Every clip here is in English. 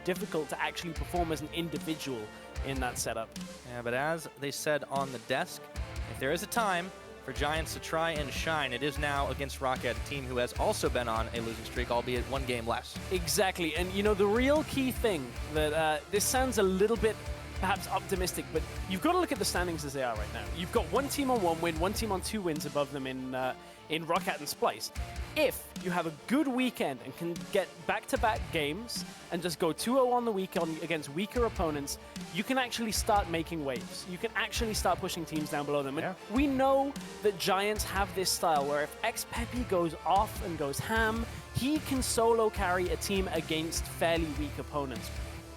difficult to actually perform as an individual in that setup. Yeah, but as they said on the desk, if there is a time for Giants to try and shine, it is now against ROCCAT, a team who has also been on a losing streak, albeit one game less. Exactly, and you know, the real key thing that this sounds a little bit perhaps optimistic, but you've got to look at the standings as they are right now. You've got one team on 1 win, one team on 2 wins above them in ROCCAT and Splyce. If you have a good weekend and can get back-to-back games and just go 2-0 on the weekend against weaker opponents, you can actually start making waves. You can actually start pushing teams down below them. And we know that Giants have this style where if xPePii goes off and goes ham, he can solo carry a team against fairly weak opponents.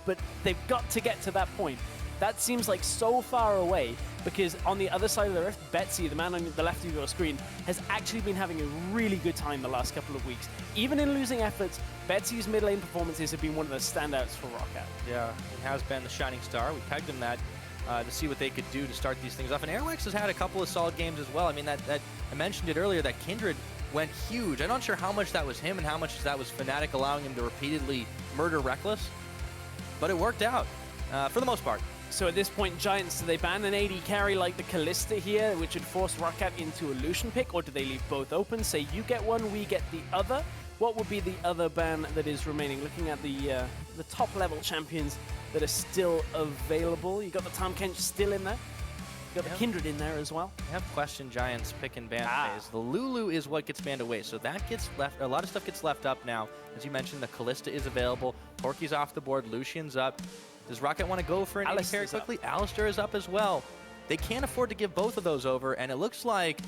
But they've got to get to that point. That seems like so far away, because on the other side of the rift, Betsy, the man on the left of your screen, has actually been having a really good time the last couple of weeks. Even in losing efforts, Betsy's mid lane performances have been one of the standouts for ROCCAT. Yeah, he has been the shining star. We pegged him that to see what they could do to start these things off. And Airwaks has had a couple of solid games as well. I mean, that I mentioned it earlier, that Kindred went huge. I'm not sure how much that was him and how much that was Fnatic allowing him to repeatedly murder Reckless, but it worked out for the most part. So at this point, Giants, do they ban an AD carry like the Kalista here, which would force ROCCAT into a Lucian pick, or do they leave both open? Say you get one, we get the other. What would be the other ban that is remaining? Looking at the top level champions that are still available. You got the Tahm Kench still in there. You got the Kindred in there as well. I have questioned Giants pick and ban phase. The Lulu is what gets banned away, so that gets left. A lot of stuff gets left up now. As you mentioned, the Kalista is available. Porky's off the board. Lucian's up. Does ROCCAT want to go for an AD carry quickly? Alistar is up as well. They can't afford to give both of those over, and it looks like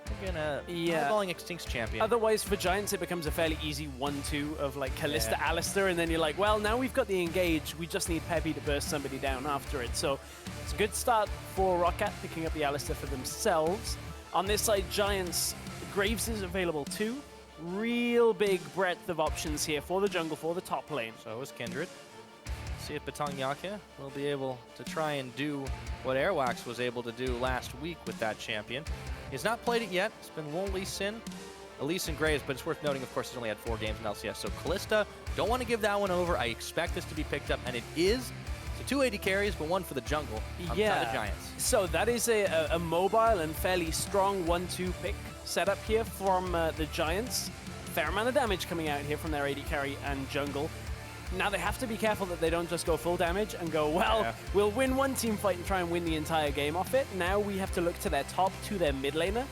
they're gonna eyeballing Extinct's champion. Otherwise, for Giants, it becomes a fairly easy 1-2 of like Kalista, Alistar, and then you're like, well, now we've got the engage. We just need xPePii to burst somebody down after it. So it's a good start for ROCCAT, picking up the Alistar for themselves. On this side, Giants, Graves is available too. Real big breadth of options here for the jungle, for the top lane. So is Kindred. See if BetongJocke will be able to try and do what Airwaks was able to do last week with that champion. He's not played it yet. It's been Lone Sin, Elise and Graves, but it's worth noting, of course, he's only had 4 games in LCS. So Kalista, don't want to give that one over. I expect this to be picked up, and it is. So 2 AD carries, but 1 for the jungle on the Giants. So that is a mobile and fairly strong 1-2 pick setup here from the Giants. Fair amount of damage coming out here from their AD carry and jungle. Now they have to be careful that they don't just go full damage and go, well, we'll win one team fight and try and win the entire game off it. Now we have to look to their top, to their mid laner.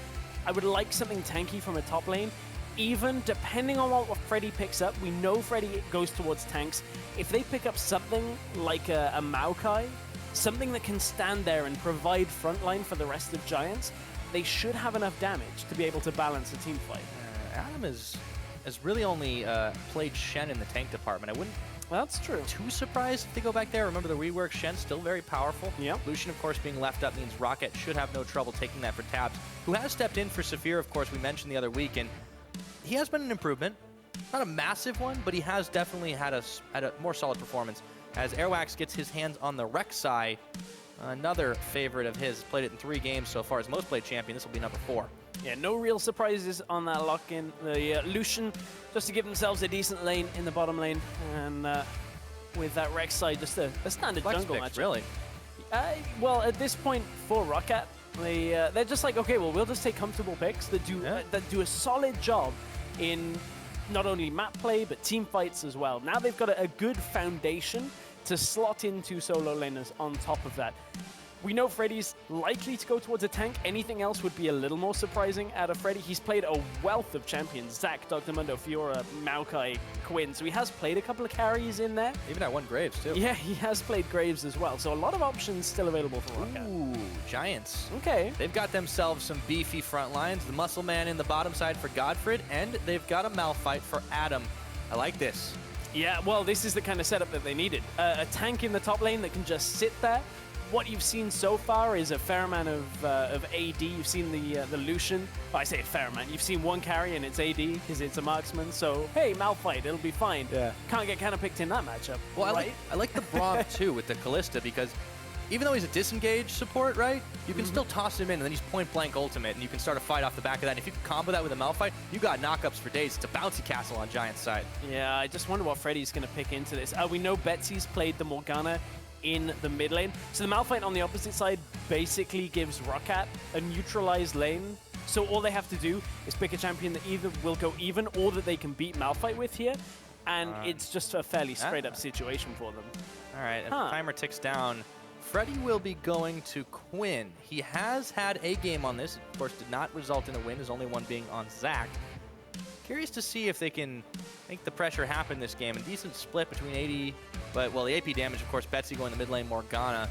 I would like something tanky from a top lane. Even depending on what Freddy picks up, we know Freddy goes towards tanks. If they pick up something like a Maokai, something that can stand there and provide frontline for the rest of Giants, they should have enough damage to be able to balance a team fight. Adam has really only played Shen in the tank department. I wouldn't That's true. too surprised if they go back there. Remember the rework, Shen's still very powerful. Lucian, of course, being left up means ROCCAT should have no trouble taking that for Tabzz, who has stepped in for Saphir, of course, we mentioned the other week, and he has been an improvement. Not a massive one, but he has definitely had a more solid performance as Airwaks gets his hands on the Rek'Sai, another favorite of his. Played it in 3 games so far. As most played champion, this will be number 4. Yeah, no real surprises on that lock-in. The Lucian, just to give themselves a decent lane in the bottom lane, and with that Rek'Sai, just a standard Flex jungle picks, match. really? Well, at this point for ROCCAT, they're just like, okay, well, we'll just take comfortable picks that do a solid job in not only map play, but team fights as well. Now they've got a good foundation to slot into solo laners on top of that. We know Freddy's likely to go towards a tank. Anything else would be a little more surprising out of Freddy. He's played a wealth of champions. Zac, Dr. Mundo, Fiora, Maokai, Quinn. So he has played a couple of carries in there. Even at 1 Graves, too. Yeah, he has played Graves as well. So a lot of options still available for ROCCAT. Ooh, Giants. Okay. They've got themselves some beefy front lines. The Muscle Man in the bottom side for GODFRED, and they've got a Malphite for Adam. I like this. Yeah, well, this is the kind of setup that they needed. A tank in the top lane that can just sit there. What you've seen so far is a fair amount of AD. You've seen the Lucian. Well, I say a fair amount. You've seen one carry and it's AD because it's a marksman. So, hey, Malphite, it'll be fine. Yeah. Can't get kind of picked in that matchup. Well, right? I like the Braum, too, with the Kalista, because even though he's a disengaged support, right, you can still toss him in, and then he's point-blank ultimate, and you can start a fight off the back of that. And if you can combo that with a Malphite, you got knockups for days. It's a bouncy castle on Giant's side. Yeah, I just wonder what Freddy's going to pick into this. We know Betsy's played the Morgana in the mid lane. So the Malphite on the opposite side basically gives ROCCAT a neutralized lane. So all they have to do is pick a champion that either will go even or that they can beat Malphite with here. And it's just a fairly straight-up situation for them. All right, as the timer ticks down, Freddy will be going to Quinn. He has had a game on this. Of course, did not result in a win, his only one being on Zac. Curious to see if they can make the pressure happen this game. A decent split between 80, but, well, the AP damage, of course, Betsy going to mid lane, Morgana.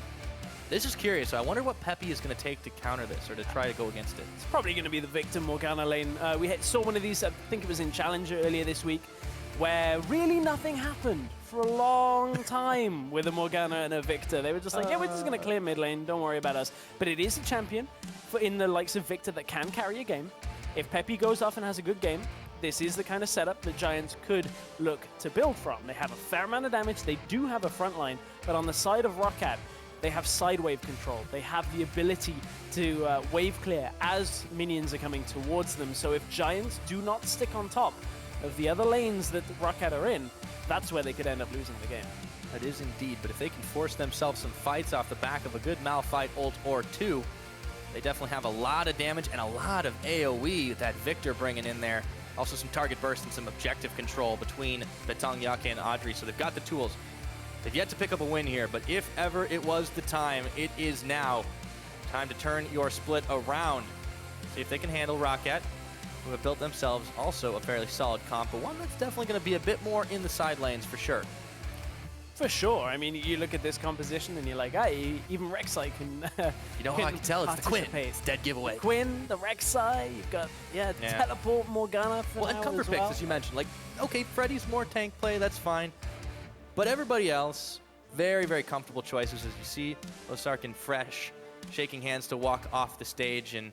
This is curious. I wonder what xPePii is going to take to counter this or to try to go against it. It's probably going to be the Viktor Morgana lane. We saw one of these, I think it was in Challenger earlier this week, where really nothing happened for a long time with a Morgana and a Viktor. They were just like, yeah, we're just going to clear mid lane, don't worry about us. But it is a champion in the likes of Viktor that can carry a game. If xPePii goes off and has a good game, this is the kind of setup that Giants could look to build from. They have a fair amount of damage, they do have a front line, but on the side of ROCCAT, they have side wave control. They have the ability to wave clear as minions are coming towards them. So if Giants do not stick on top of the other lanes that ROCCAT are in, that's where they could end up losing the game. That is indeed, but if they can force themselves some fights off the back of a good Malphite ult or two, they definitely have a lot of damage and a lot of AoE with that Viktor bringing in there. Also some target burst and some objective control between BetongJocke and Adryh, so they've got the tools. They've yet to pick up a win here, but if ever it was the time, it is now. Time to turn your split around. See if they can handle ROCCAT, who have built themselves also a fairly solid comp, but one that's definitely going to be a bit more in the side lanes for sure. For sure. I mean, you look at this composition and you're like, hey, even Rek'Sai can you know how I can tell? It's the Quinn. It's dead giveaway. The Quinn, the Rek'Sai, you've got, teleport Morgana for and comfort picks, as you mentioned. Like, okay, Freddy's more tank play, that's fine. But everybody else, very, very comfortable choices, as you see. Alistar and Fresh shaking hands to walk off the stage, and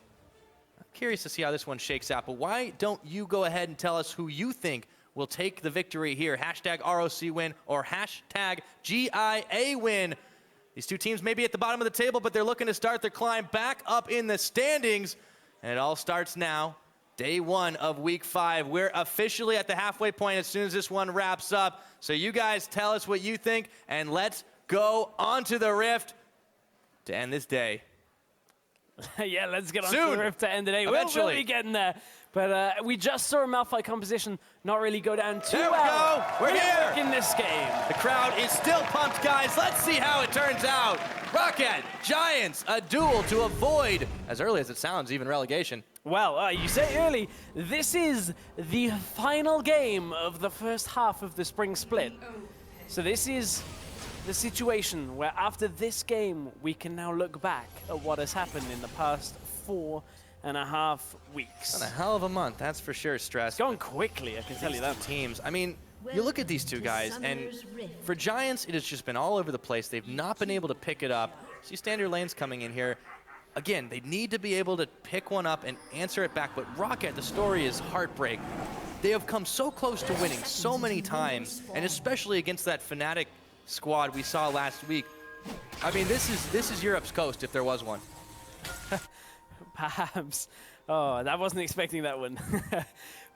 I'm curious to see how this one shakes out. But why don't you go ahead and tell us who you think will take the victory here? Hashtag ROC win or hashtag GIA win. These two teams may be at the bottom of the table, but they're looking to start their climb back up in the standings. And it all starts now. Day one of week 5. We're officially at the halfway point as soon as this one wraps up. So you guys tell us what you think, and let's go onto the Rift to end this day. Yeah, let's get onto the Rift to end the day. Eventually. We'll be getting there. But we just saw a Malphite composition not really go down too well. There we go. We're here. In this game. The crowd is still pumped, guys. Let's see how it turns out. ROCCAT, Giants, a duel to avoid, as early as it sounds, even relegation. Well, you say early, this is the final game of the first half of the spring split. So this is the situation where after this game, we can now look back at what has happened in the past 4.5 weeks. What a hell of a month, that's for sure, Stress. It's gone quickly, I can tell you that. Teams, I mean, you look at these two guys, and for Giants, it has just been all over the place. They've not been able to pick it up. See standard lanes coming in here. Again, they need to be able to pick one up and answer it back, but ROCCAT, the story is heartbreak. They have come so close to winning so many times, and especially against that Fnatic squad we saw last week. I mean, this is Europe's coast if there was one. Perhaps. Oh, I wasn't expecting that one.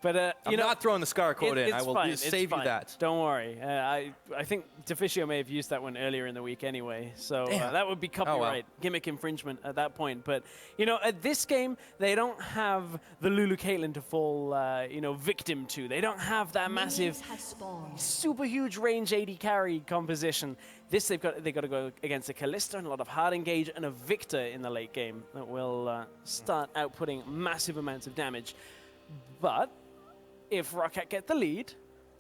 But I'm not throwing the Scar quote in. I will save you that. Don't worry. I think Deficio may have used that one earlier in the week anyway. So that would be copyright gimmick infringement at that point. But, you know, at this game, they don't have the Lulu Caitlyn to fall, victim to. They don't have that massive, super huge range AD carry composition. This, they've got to go against a Kalista and a lot of hard engage and a Viktor in the late game that will start outputting massive amounts of damage. But if ROCCAT get the lead,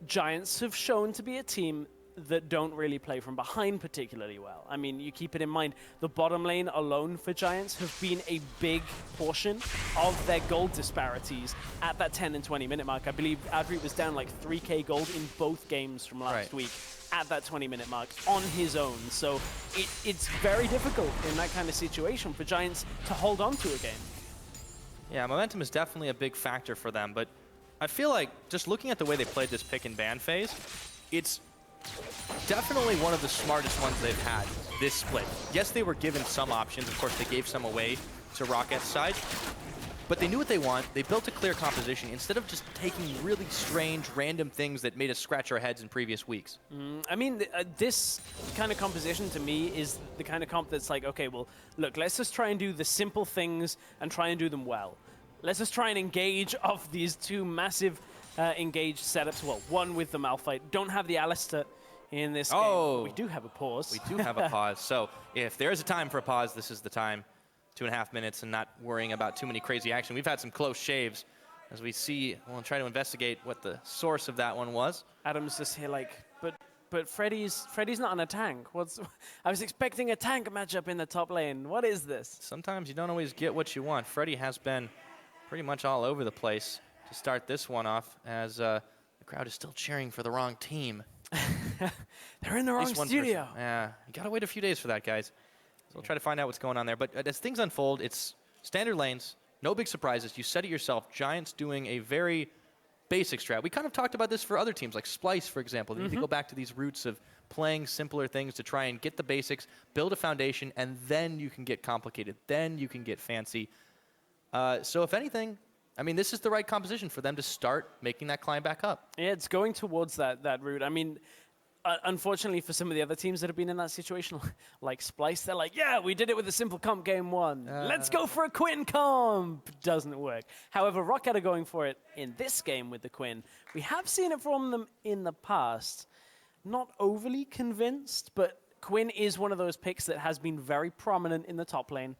Giants have shown to be a team that don't really play from behind particularly well. I mean, you keep it in mind, the bottom lane alone for Giants have been a big portion of their gold disparities at that 10 and 20 minute mark. I believe Adryh was down like 3k gold in both games from last week at that 20-minute mark on his own. So it's very difficult in that kind of situation for Giants to hold on to a game. Yeah, momentum is definitely a big factor for them, but I feel like just looking at the way they played this pick and ban phase, it's definitely one of the smartest ones they've had. this split. Yes, they were given some options. Of course, they gave some away to ROCCAT's side. But they knew what they want. They built a clear composition instead of just taking really strange, random things that made us scratch our heads in previous weeks. I mean, this kind of composition to me is the kind of comp that's like, okay, well, look, let's just try and do the simple things and try and do them well. Let's just try and engage off these two massive engaged setups. Well, one with the Malphite. Don't have the Alistar in this game. We do have a pause. We do have a pause. So if there is a time for a pause, this is the time. 2.5 minutes and not worrying about too many crazy action. We've had some close shaves as we see. We'll try to investigate what the source of that one was. Adam's just here like, but Freddy's not on a tank. I was expecting a tank matchup in the top lane. What is this? Sometimes you don't always get what you want. Freddy has been pretty much all over the place to start this one off as the crowd is still cheering for the wrong team. They're in the wrong studio. Yeah, you gotta wait a few days for that, guys. So we'll try to find out what's going on there. But as things unfold, it's standard lanes, no big surprises. You said it yourself, Giants doing a very basic strat. We kind of talked about this for other teams, like Splice, for example. They need to go back to these roots of playing simpler things to try and get the basics, build a foundation, and then you can get complicated. Then you can get fancy. So if anything, I mean, this is the right composition for them to start making that climb back up. Yeah, it's going towards that route. I mean, unfortunately for some of the other teams that have been in that situation, like Splice, they're like, yeah, we did it with a simple comp game 1. Let's go for a Quinn comp. Doesn't work. However, ROCCAT are going for it in this game with the Quinn. We have seen it from them in the past. Not overly convinced, but Quinn is one of those picks that has been very prominent in the top lane,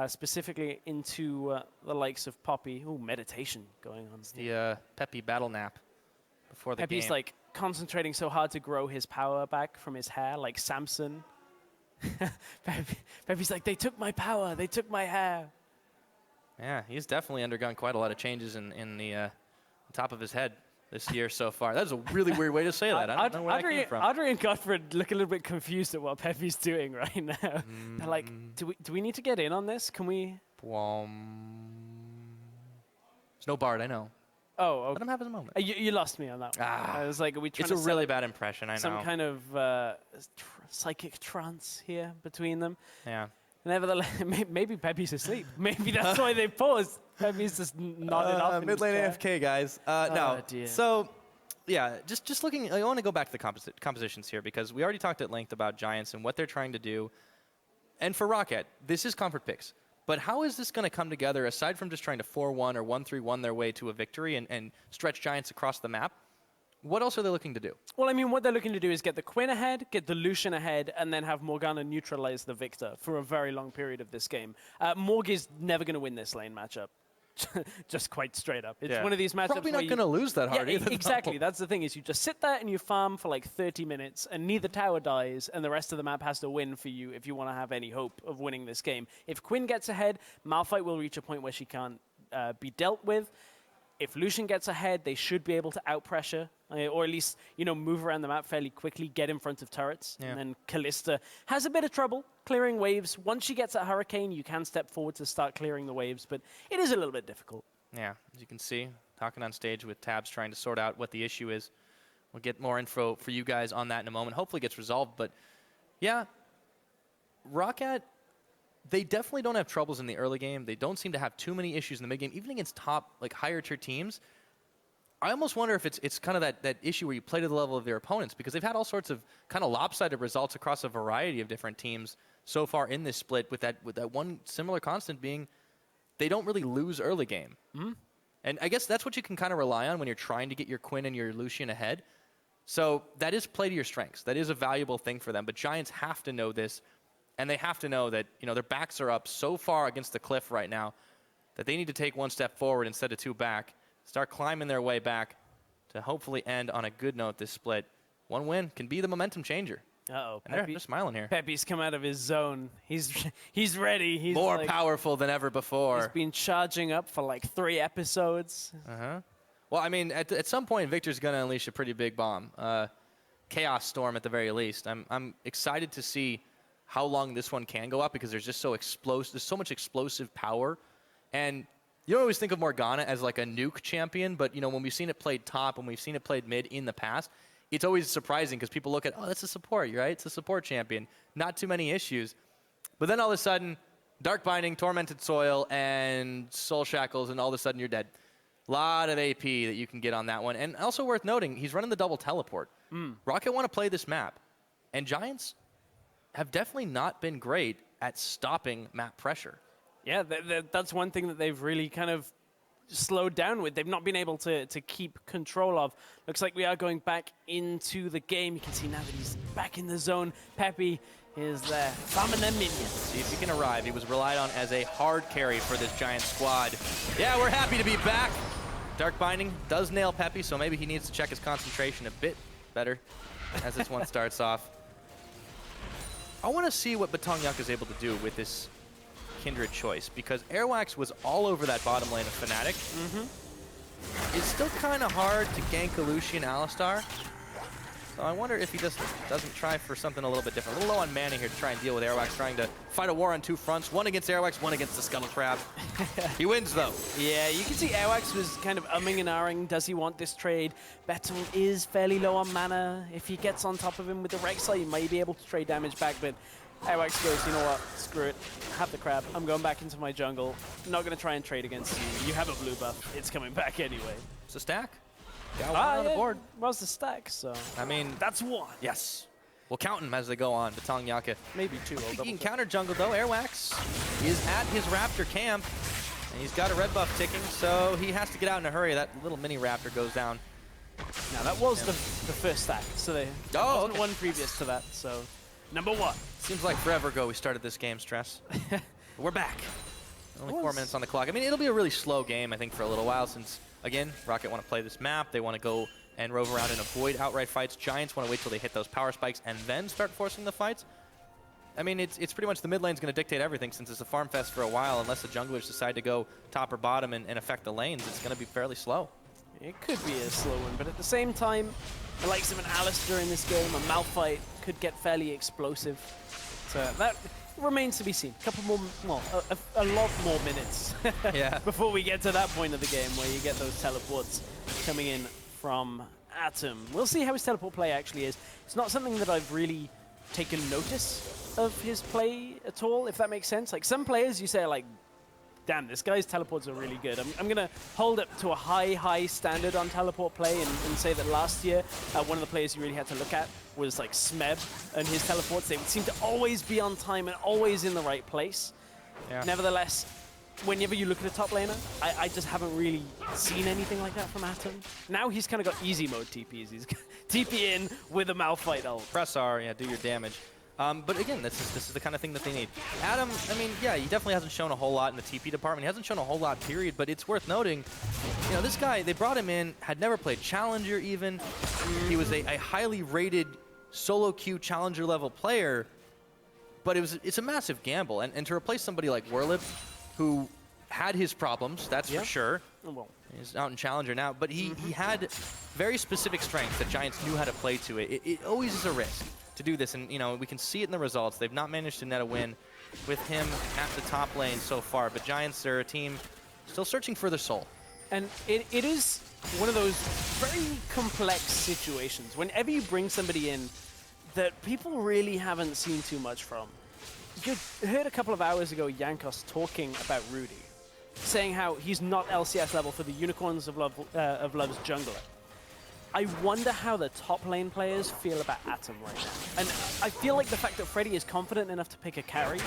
specifically into the likes of Poppy. Ooh, meditation going on. The XPePii battle nap before the game. XPePii's like concentrating so hard to grow his power back from his hair, like Samson. XPePii's like, they took my power, they took my hair. Yeah, he's definitely undergone quite a lot of changes in the top of his head this year so far. That's a really weird way to say that. I don't know where that came from. Adryh and GODFRED look a little bit confused at what XPePii's doing right now. They're like, do we need to get in on this? Can we? There's no Bard, I know. Oh, okay. Let him have his moment. You lost me on that one. I was like, are we trying it's to a really bad impression, I know. Some kind of psychic trance here between them. Yeah. Nevertheless, maybe XPePii's asleep. Maybe that's why they paused. XPePii's just nodded off in mid lane his chair. AFK, guys. No. Dear. So, yeah, just looking. I want to go back to the compositions here because we already talked at length about Giants and what they're trying to do. And for ROCCAT, this is comfort picks. But how is this going to come together aside from just trying to 4-1 or 1-3-1 their way to a victory and stretch Giants across the map? What else are they looking to do? Well, I mean, what they're looking to do is get the Quinn ahead, get the Lucian ahead, and then have Morgana neutralize the Viktor for a very long period of this game. Morg is never going to win this lane matchup. Just quite straight up. It's one of these matchups probably not going to lose that hard either. Exactly. That's the thing is you just sit there and you farm for like 30 minutes and neither tower dies and the rest of the map has to win for you if you want to have any hope of winning this game. If Quinn gets ahead, Malphite will reach a point where she can't be dealt with. If Lucian gets ahead, they should be able to outpressure, or at least, move around the map fairly quickly, get in front of turrets. Yeah. And then Kalista has a bit of trouble clearing waves. Once she gets at Hurricane, you can step forward to start clearing the waves, but it is a little bit difficult. Yeah, as you can see, talking on stage with Tabzz trying to sort out what the issue is. We'll get more info for you guys on that in a moment. Hopefully it gets resolved, but yeah, ROCCAT, they definitely don't have troubles in the early game. They don't seem to have too many issues in the mid game, even against top, higher tier teams. I almost wonder if it's kind of that issue where you play to the level of their opponents because they've had all sorts of kind of lopsided results across a variety of different teams so far in this split with that one similar constant being they don't really lose early game. And I guess that's what you can kind of rely on when you're trying to get your Quinn and your Lucian ahead. So that is play to your strengths. That is a valuable thing for them. But Giants have to know this. And they have to know that, their backs are up so far against the cliff right now that they need to take one step forward instead of two back, start climbing their way back to hopefully end on a good note this split. One win can be the momentum changer. Uh-oh. They're smiling here. XPePii's come out of his zone. He's ready. He's more powerful than ever before. He's been charging up for 3 episodes. Well, I mean, at some point, Viktor's going to unleash a pretty big bomb. Chaos Storm at the very least. I'm excited to see how long this one can go up because there's just there's so much explosive power. And you don't always think of Morgana as a nuke champion, but when we've seen it played top, when we've seen it played mid in the past, it's always surprising because people look at, oh, that's a support, right? It's a support champion. Not too many issues. But then all of a sudden, Dark Binding, Tormented Soil, and Soul Shackles, and all of a sudden you're dead. A lot of AP that you can get on that one. And also worth noting, he's running the double teleport. ROCCAT want to play this map. And Giants have definitely not been great at stopping map pressure. Yeah, that's one thing that they've really kind of slowed down with. They've not been able to keep control of. Looks like we are going back into the game. You can see now that he's back in the zone. xPePii is there, farming them minions. See if he can arrive. He was relied on as a hard carry for this Giant squad. Yeah, we're happy to be back. Dark Binding does nail xPePii, so maybe he needs to check his concentration a bit better as this one starts off. I want to see what BetongJocke is able to do with this Kindred choice, because Airwaks was all over that bottom lane of Fnatic. It's still kind of hard to gank a Lucian Alistar. So I wonder if he just doesn't try for something a little bit different. A little low on mana here to try and deal with Airwaks, trying to fight a war on two fronts. One against Airwaks, one against the Scuttle Crab. He wins, though. Yeah, you can see Airwaks was kind of umming and ahhing. Does he want this trade? Betong is fairly low on mana. If he gets on top of him with the Rek'Sai, he may be able to trade damage back, but Airwaks goes, you know what, screw it. Have the crab. I'm going back into my jungle. Not going to try and trade against you. You have a blue buff. It's coming back anyway. It's a stack. Got one on the board. Was the stack, so... I mean... That's one. Yes. We'll count them as they go on. BetongJocke. Maybe two. He can counter jungle, though. Airwaks is at his Raptor camp. And he's got a red buff ticking, so he has to get out in a hurry. That little mini Raptor goes down. Now, that was the first stack, so there wasn't one previous to that, so... Number one. Seems like forever ago we started this game, Stress. We're back. Only 4 minutes on the clock. I mean, it'll be a really slow game, I think, for a little while since, again, ROCCAT want to play this map. They want to go and rove around and avoid outright fights. Giants want to wait till they hit those power spikes and then start forcing the fights. I mean, it's pretty much the mid lane's going to dictate everything since it's a farm fest for a while. Unless the junglers decide to go top or bottom and affect the lanes, it's going to be fairly slow. It could be a slow one, but at the same time, the likes of an Alistar in this game, a Malphite, could get fairly explosive. So that remains to be seen. A couple more, well, a lot more minutes before we get to that point of the game where you get those teleports coming in from Atom. We'll see how his teleport play actually is. It's not something that I've really taken notice of his play at all, if that makes sense. Like some players, you say like, damn, this guy's teleports are really good. I'm going to hold up to a high standard on teleport play and say that last year, one of the players you really had to look at was like Smeb and his teleports. They would seem to always be on time and always in the right place. Yeah. Nevertheless, whenever you look at a top laner, I just haven't really seen anything like that from Atom. Now he's kind of got easy mode TPs. He's TP in with a Malphite ult. Press R, yeah, do your damage. But again, this is the kind of thing that they need. Adam, I mean, yeah, he definitely hasn't shown a whole lot in the TP department. He hasn't shown a whole lot, period. But it's worth noting, you know, this guy, they brought him in, had never played Challenger even. He was a highly rated solo queue Challenger level player. But it's a massive gamble. And to replace somebody like Werlip, who had his problems, that's for sure. Well, he's out in Challenger now. But he had very specific strengths that Giants knew how to play to. It always is a risk to do this, and you know we can see it in the results. They've not managed to net a win with him at the top lane so far, but Giants are a team still searching for their soul. And it is one of those very complex situations. Whenever you bring somebody in that people really haven't seen too much from. You heard a couple of hours ago Jankos talking about Rudy, saying how he's not LCS level for the Unicorns of Love's jungler. I wonder how the top lane players feel about Atom right now. And I feel like the fact that Freddy is confident enough to pick a carry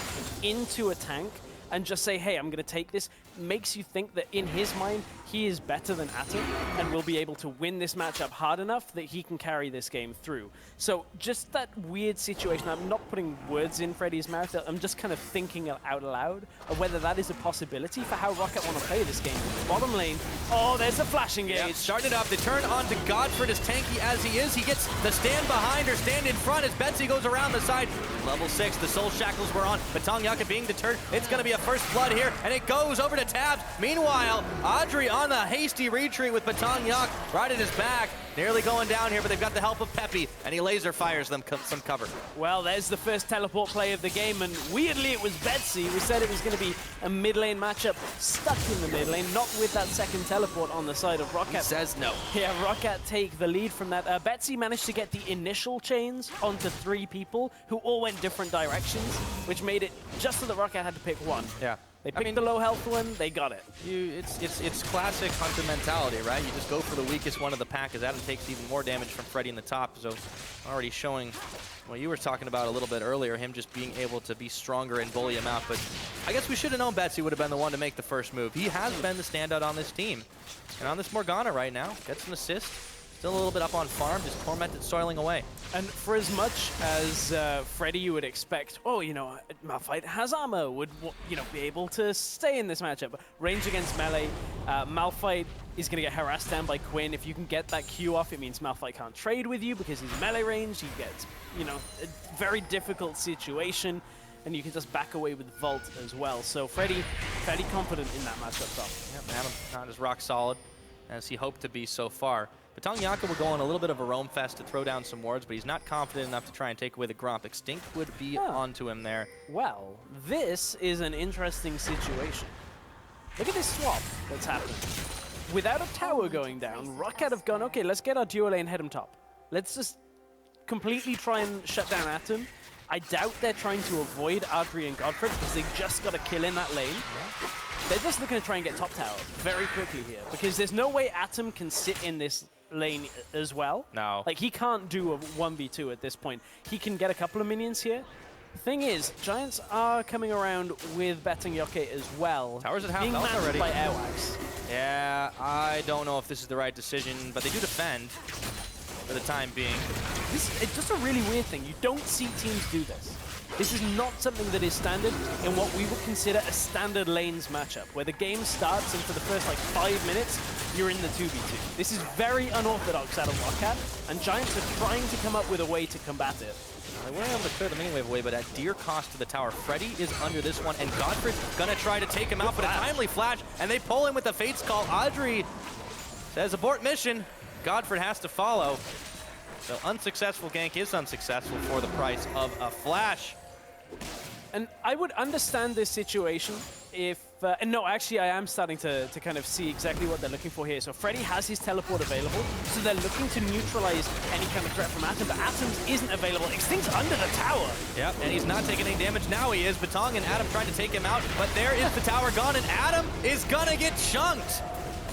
into a tank and just say, hey, I'm going to take this, makes you think that in his mind, he is better than Atom and will be able to win this matchup hard enough that he can carry this game through. So just that weird situation, I'm not putting words in Freddy's mouth, I'm just kind of thinking out loud of whether that is a possibility for how ROCCAT want to play this game. Bottom lane, oh, there's a flashing gauge. Yep, starting it up, they turn on to GODFRED as tanky as he is. He gets the stand behind or stand in front as Betsy goes around the side. Level 6, the Soul Shackles were on. BetongJocke being deterred. It's going to be a first blood here, and it goes over to Tabzz. Meanwhile, Adryh on the hasty retreat with BetongJocke right at his back. Nearly going down here, but they've got the help of Pepi, and he laser fires them some cover. Well, there's the first teleport play of the game, and weirdly it was Betsy. We said it was going to be a mid lane matchup, stuck in the mid lane, not with that second teleport on the side of ROCCAT. He says no. Yeah, ROCCAT take the lead from that. Betsy managed to get the initial chains onto 3 people who all went different directions, which made it just so that ROCCAT had to pick one. Yeah. They picked the low health one, they got it. It's classic hunter mentality, right? You just go for the weakest one of the pack, as Adam takes even more damage from Freddy in the top. So already showing what you were talking about a little bit earlier, him just being able to be stronger and bully him out. But I guess we should have known Betsy would have been the one to make the first move. He has been the standout on this team. And on this Morgana right now, gets an assist. Still a little bit up on farm, just tormented, soiling away. And for as much as Freddy you would expect, oh, you know, Malphite has armor, would, you know, be able to stay in this matchup. Range against melee, Malphite is going to get harassed down by Quinn. If you can get that Q off, it means Malphite can't trade with you because he's melee range. He gets, you know, a very difficult situation, and you can just back away with Vault as well. So Freddy, fairly confident in that matchup top. Yep, Adam not as rock solid as he hoped to be so far. BetongJocke will go on a little bit of a roam fest to throw down some wards, but he's not confident enough to try and take away the Gromp. Extinkt would be onto him there. Well, this is an interesting situation. Look at this swap that's happened. Without a tower going down, ROCCAT have gone, okay, let's get our duo lane head him top. Let's just completely try and shut down Atom. I doubt they're trying to avoid Adryh and GODFRED because they just got a kill in that lane. They're just looking to try and get top tower very quickly here because there's no way Atom can sit in this lane as well. No. Like, he can't do a 1v2 at this point. He can get a couple of minions here. The thing is, Giants are coming around with BetongJocke as well. Towers at half being health already. by Airwaks. Yeah, I don't know if this is the right decision, but they do defend for the time being. It's just a really weird thing. You don't see teams do this. This is not something that is standard in what we would consider a standard lanes matchup, where the game starts and for the first like 5 minutes, you're in the 2v2. This is very unorthodox out of ROCCAT, and Giants are trying to come up with a way to combat it. They were able to clear the mini wave away, but at dear cost to the tower. Freddy is under this one, and GODFRED's gonna try to take him out, but a timely flash, and they pull him with the Fate's Call. Adryh says abort mission. GODFRED has to follow. So unsuccessful gank is unsuccessful for the price of a flash. And I would understand this situation if, and no, actually I am starting to kind of see exactly what they're looking for here. So Freddy has his teleport available, so they're looking to neutralize any kind of threat from Atom, but Atom's isn't available. Extinct's under the tower. Yep, and he's not taking any damage. Now he is. Betong and Adam trying to take him out, but there is the tower gone, and Adam is gonna get chunked.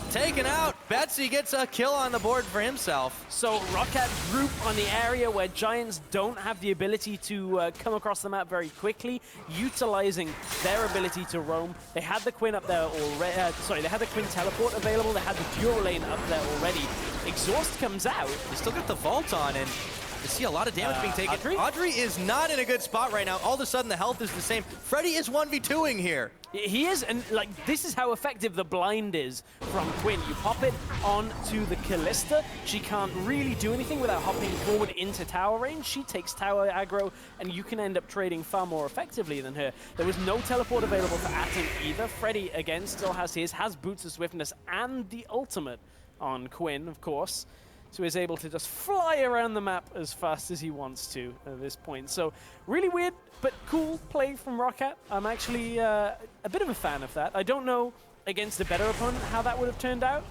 Taken out. Betsy gets a kill on the board for himself. So ROCCAT group on the area where Giants don't have the ability to come across the map very quickly, utilizing their ability to roam. They had the Quinn up there already. They had the Quinn teleport available. They had the dual lane up there already. Exhaust comes out. They still got the Vault on, and you see a lot of damage being taken. Adryh is not in a good spot right now. All of a sudden, the health is the same. Freddy is 1v2ing here. He is, and like this is how effective the blind is from Quinn. You pop it onto the Kalista. She can't really do anything without hopping forward into tower range. She takes tower aggro, and you can end up trading far more effectively than her. There was no teleport available for Atom either. Freddy, again, still has his, has Boots of Swiftness and the ultimate on Quinn, of course. So he's able to just fly around the map as fast as he wants to at this point. So really weird, but cool play from ROCCAT. I'm actually a bit of a fan of that. I don't know against a better opponent how that would have turned out.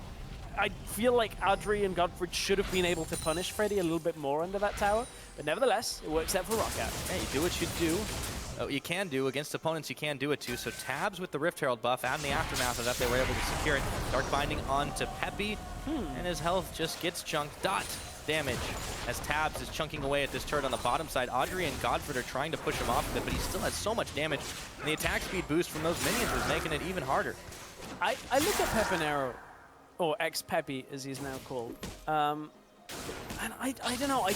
I feel like Adryh and GODFRED should have been able to punish Freddy a little bit more under that tower. But nevertheless, it works out for ROCCAT. Yeah, you do what you do. You can do against opponents, you can do it too. So Tabzz with the Rift Herald buff, and the aftermath of that, they were able to secure it. Dark Binding onto Pepi, and his health just gets chunked. Dot damage as Tabzz is chunking away at this turret on the bottom side. Adryh and GODFRED are trying to push him off of it, but he still has so much damage, and the attack speed boost from those minions is making it even harder. I look at Pepinero, or xPePii as he's now called, and I don't know,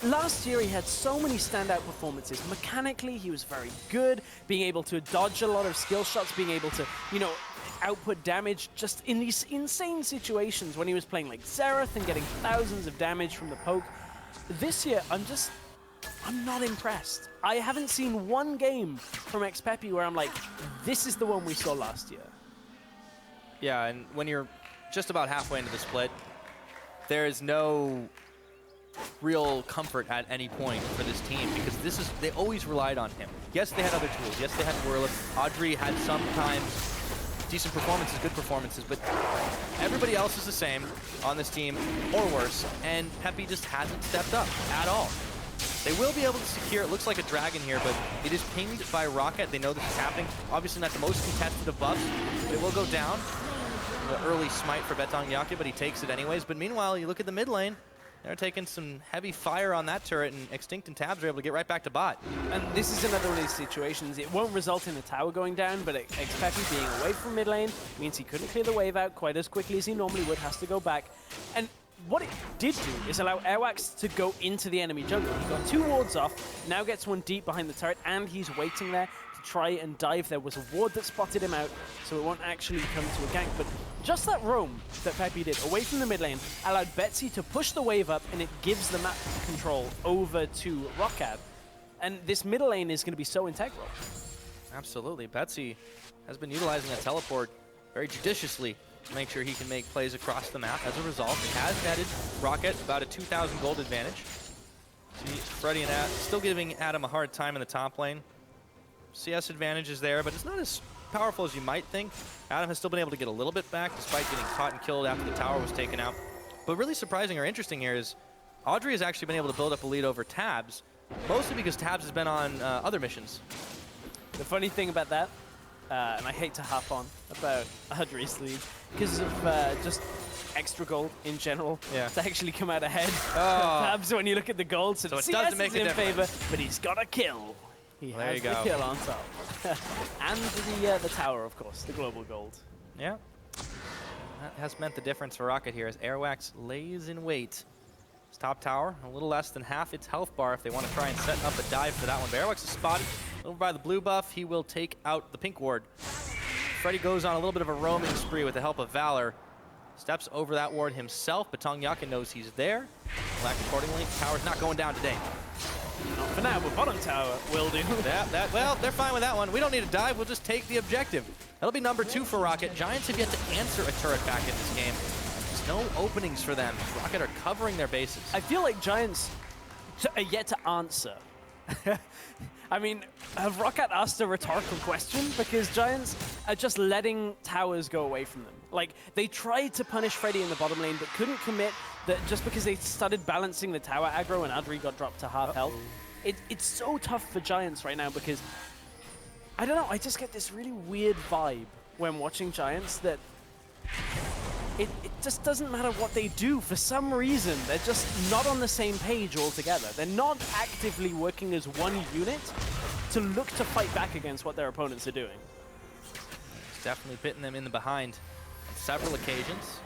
last year he had so many standout performances. Mechanically, he was very good, being able to dodge a lot of skill shots, being able to, you know, output damage just in these insane situations when he was playing like Xerath and getting thousands of damage from the poke. This year, I'm just I'm not impressed. I haven't seen one game from xPePii where I'm like, this is the one we saw last year. Yeah, and when you're just about halfway into the split, there is no real comfort at any point for this team because they always relied on him. Yes, they had other tools. Yes, they had Whirlip. Adryh had sometimes decent performances, good performances, but everybody else is the same on this team or worse, and Pepi just hasn't stepped up at all. They will be able to secure, it looks like a dragon here, but it is pinged by ROCCAT. They know this is happening. Obviously not the most contested of buffs, but it will go down. The early smite for BetongJocke, but he takes it anyways. But meanwhile, you look at the mid lane, they're taking some heavy fire on that turret, and Extinkt and Tabzz are able to get right back to bot. And this is another one of these situations. It won't result in a tower going down, but xPePii being away from mid lane means he couldn't clear the wave out quite as quickly as he normally would, has to go back. And what it did do is allow Airwaks to go into the enemy jungle. He got 2 wards off, now gets one deep behind the turret, and he's waiting there to try and dive. There was a ward that spotted him out, so it won't actually come to a gank. But just that roam that Pepi did away from the mid lane allowed Betsy to push the wave up, and it gives the map control over to ROCCAT. And this middle lane is going to be so integral. Absolutely. Betsy has been utilizing a teleport very judiciously to make sure he can make plays across the map. As a result, it has netted ROCCAT about a 2,000 gold advantage. See, Freddy and Adam still giving Adam a hard time in the top lane. CS advantage is there, but it's not as powerful as you might think. Adam has still been able to get a little bit back despite getting caught and killed after the tower was taken out. But really surprising or interesting here is Adryh has actually been able to build up a lead over Tabzz, mostly because Tabzz has been on other missions. The funny thing about that, and I hate to hop on about Adryh's lead, because of just extra gold in general to actually come out ahead. Tabzz, when you look at the gold, so it doesn't make a favor, but he's got a kill. He has the kill on top. And the tower, of course, the global gold. Yeah. That has meant the difference for ROCCAT here as Airwaks lays in wait. His top tower, a little less than half its health bar if they want to try and set up a dive for that one. But Airwaks is spotted over by the blue buff. He will take out the pink ward. Freddy goes on a little bit of a roaming spree with the help of Valor. Steps over that ward himself. BetongJocke knows he's there. Will act accordingly. Tower's not going down today. Not for now, but bottom tower will do. Well, they're fine with that one. We don't need a dive. We'll just take the objective. That'll be number 2 for ROCCAT. Giants have yet to answer a turret back in this game. There's no openings for them. ROCCAT are covering their bases. I feel like Giants are yet to answer. I mean, have ROCCAT asked a rhetorical question? Because Giants are just letting towers go away from them. Like, they tried to punish Freddy in the bottom lane, but couldn't commit that just because they started balancing the tower aggro and Adryh got dropped to half health. It's so tough for Giants right now because, I don't know, I just get this really weird vibe when watching Giants that it just doesn't matter what they do. For some reason, they're just not on the same page altogether. They're not actively working as one unit to look to fight back against what their opponents are doing. It's definitely bitten them in the behind on several occasions.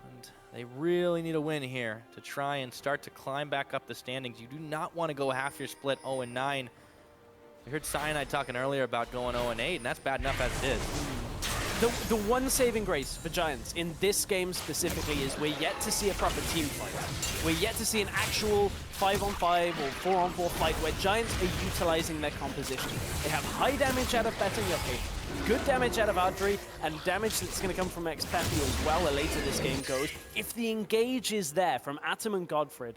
And they really need a win here to try and start to climb back up the standings. You do not want to go half your split 0-9. We heard Cyanide talking earlier about going 0-8, and that's bad enough as it is. The one saving grace for Giants in this game specifically is we're yet to see a proper team fight. We're yet to see an actual 5-on-5 or 4-on-4 fight where Giants are utilizing their composition. They have high damage out of BetongJocke, good damage out of Adryh, and damage that's going to come from xPePii as well the later this game goes. If the engage is there from Atom and GODFRED,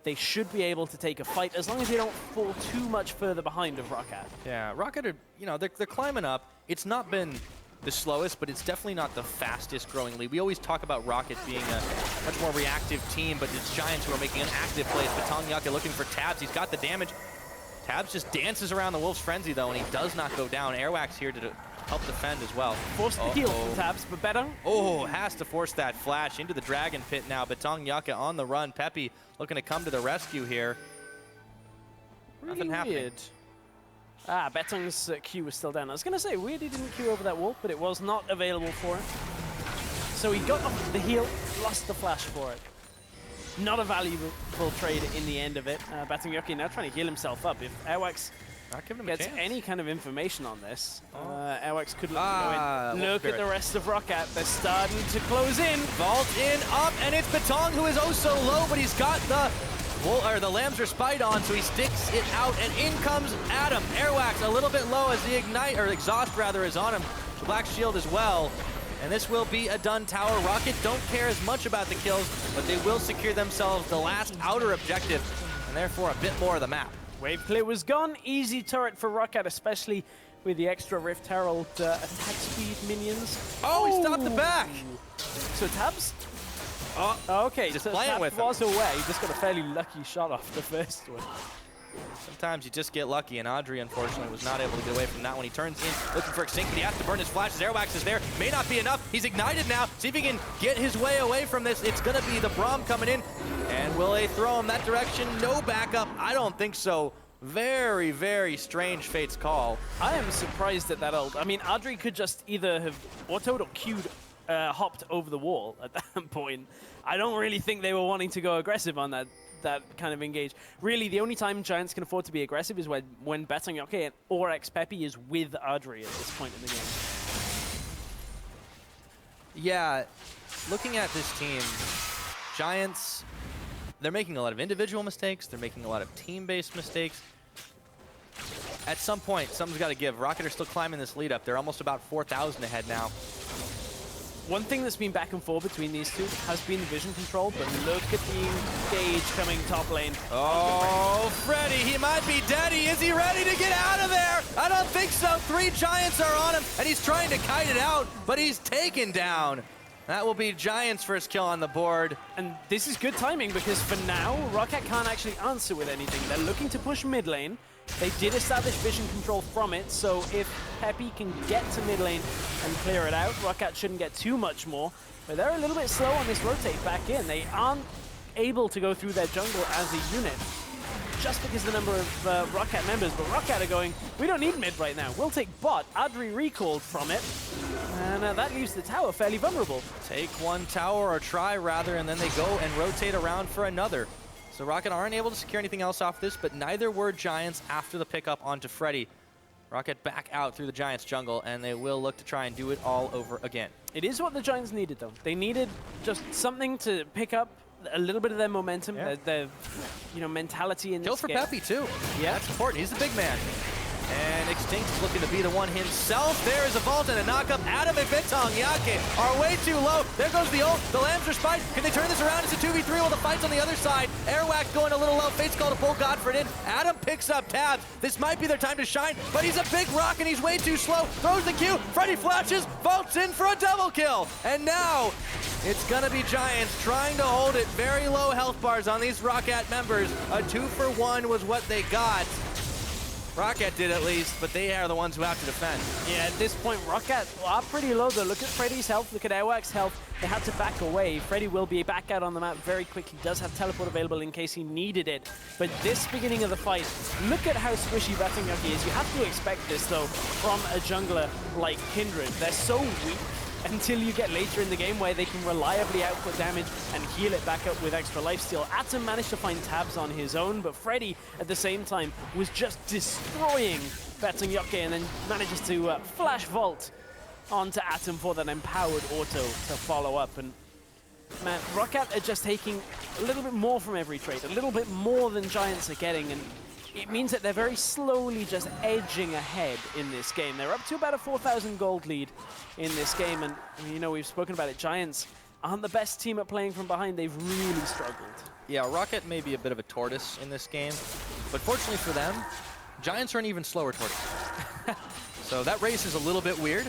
they should be able to take a fight as long as they don't fall too much further behind of ROCCAT. Yeah, ROCCAT are, you know, they're climbing up. It's not been the slowest, but it's definitely not the fastest growing league. We always talk about ROCCAT being a much more reactive team, but it's Giants who are making an active play. BetongJocke looking for Tabzz. He's got the damage. Tabzz just dances around the Wolf's Frenzy, though, and he does not go down. Airwaks here to help defend as well. Force the heal from Tabzz, but Betong? Oh, has to force that flash into the Dragon Pit now. BetongJocke on the run. Pepi looking to come to the rescue here. Really Nothing happening. Betong's Q was still down. I was going to say, weird he didn't Q over that wall, but it was not available for him. So he got off the heal, lost the flash for it. Not a valuable trade in the end of it. BetongJocke now trying to heal himself up. If Airwaks gets any kind of information on this, Airwaks could look to go in. Look at the rest of ROCCAT. They're starting to close in. Vault in, up, and it's Betong who is oh so low, but he's got the the lambs are spied on, so he sticks it out, and in comes Adam. Airwaks a little bit low as the exhaust rather is on him. The black shield as well. And this will be a done tower. ROCCAT don't care as much about the kills, but they will secure themselves the last outer objective, and therefore a bit more of the map. Wave clear was gone. Easy turret for ROCCAT, especially with the extra Rift Herald attack speed minions. Oh, he stopped the back! So Tabzz? Oh, okay, just so playing with him. was away. He just got a fairly lucky shot off the first one. Sometimes you just get lucky, and Adryh, unfortunately, was not able to get away from that one. He turns in, looking for Extinkt, but he has to burn his flashes. Airwaks is there. May not be enough. He's ignited now. See if he can get his way away from this. It's going to be the Braum coming in. And will they throw him that direction? No backup. I don't think so. Very, very strange Fate's call. I am surprised at that ult. I mean, Adryh could just either have autoed or queued, hopped over the wall at that point. I don't really think they were wanting to go aggressive on that kind of engage. Really, the only time Giants can afford to be aggressive is when BetongJocke or xPePii is with Adryh at this point in the game. Yeah, looking at this team, Giants, they're making a lot of individual mistakes. They're making a lot of team-based mistakes. At some point, something's got to give. ROCCAT are still climbing this lead up. They're almost about 4,000 ahead now. One thing that's been back and forth between these two has been vision control, but look at the engage coming top lane. Oh, Freddy, he might be dead. Is he ready to get out of there? I don't think so. 3 Giants are on him, and he's trying to kite it out, but he's taken down. That will be Giants' first kill on the board. And this is good timing because for now, ROCCAT can't actually answer with anything. They're looking to push mid lane. They did establish vision control from it, so if Pepi can get to mid lane and clear it out, ROCCAT shouldn't get too much more. But they're a little bit slow on this rotate back in. They aren't able to go through their jungle as a unit, just because the number of ROCCAT members. But ROCCAT are going, we don't need mid right now. We'll take bot. Adryh recalled from it, and that leaves the tower fairly vulnerable. Take one tower, or try rather, and then they go and rotate around for another. So ROCCAT aren't able to secure anything else off this, but neither were Giants after the pickup onto Freddy. ROCCAT back out through the Giants jungle, and they will look to try and do it all over again. It is what the Giants needed, though. They needed just something to pick up a little bit of their momentum, their mentality in this game. Kill for Pepi, too. Yeah, that's important. He's the big man. And Extinkt is looking to be the one himself. There is a vault and a knockup. Adam and BetongJocke are way too low. There goes the ult. The lambs are spied. Can they turn this around? It's a 2v3 while the fight's on the other side. Airwaks going a little low. Fate's call to pull GODFRED in. Adam picks up Tabzz. This might be their time to shine, but he's a big rock and he's way too slow. Throws the Q. Freddy flashes. Vaults in for a double kill. And now it's going to be Giants trying to hold it. Very low health bars on these ROCCAT members. A 2-for-1 was what they got. ROCCAT did at least, but they are the ones who have to defend. Yeah, at this point, ROCCAT are pretty low though. Look at Freddy's health, look at Airwaks' health. They had to back away. Freddy will be back out on the map very quick. He does have teleport available in case he needed it. But this beginning of the fight, look at how squishy BetongJocke is. You have to expect this though from a jungler like Kindred. They're so weak until you get later in the game where they can reliably output damage and heal it back up with extra lifesteal. Atom managed to find Tabzz on his own, but Freddy at the same time was just destroying BetongJocke and then manages to flash vault onto Atom for that empowered auto to follow up. And man, ROCCAT are just taking a little bit more from every trade, a little bit more than Giants are getting, and it means that they're very slowly just edging ahead in this game. They're up to about a 4,000 gold lead in this game, and you know, we've spoken about it. Giants aren't the best team at playing from behind. They've really struggled. Yeah, ROCCAT may be a bit of a tortoise in this game, but fortunately for them, Giants are an even slower tortoise. So that race is a little bit weird,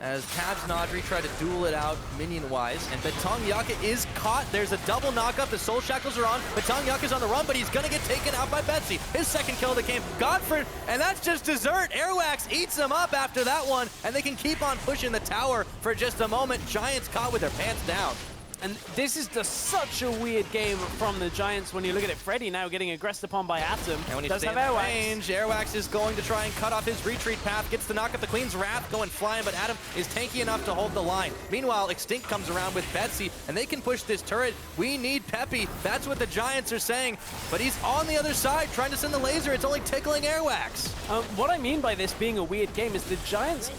as Tabzz and Adryh try to duel it out minion-wise, and BetongJocke is caught. There's a double knockup. The soul shackles are on. BetongJocke is on the run, but he's going to get taken out by Betsy. His second kill of the game. GODFRED, and that's just dessert. Airwaks eats him up after that one, and they can keep on pushing the tower for just a moment. Giants caught with their pants down. And this is just such a weird game from the Giants when you look at it. Freddy now getting aggressed upon by Atom. And when he does stays have in Airwaks. range, Airwaks is going to try and cut off his retreat path, gets the knock up the Queen's Wrath going flying, but Adam is tanky enough to hold the line. Meanwhile, Extinkt comes around with Betsy, and they can push this turret. We need Pepi. That's what the Giants are saying, but he's on the other side trying to send the laser. It's only tickling Airwaks. What I mean by this being a weird game is the Giants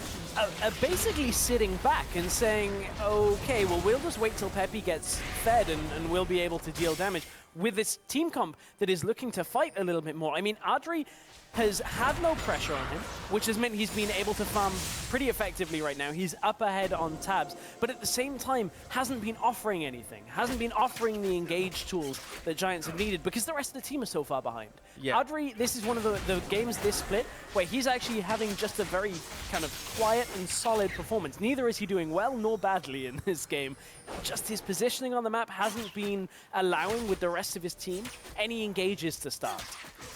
are basically sitting back and saying, okay, well, we'll just wait till Pepi gets fed and we'll be able to deal damage. with this team comp that is looking to fight a little bit more. I mean, Adryh has had no pressure on him, which has meant he's been able to farm pretty effectively right now. He's up ahead on Tabzz, but at the same time hasn't been offering anything, hasn't been offering the engage tools that Giants have needed because the rest of the team is so far behind. Yeah. Adryh, this is one of the games this split where he's actually having just a very kind of quiet and solid performance. Neither is he doing well nor badly in this game. Just his positioning on the map hasn't been allowing with the rest of his team any engages to start.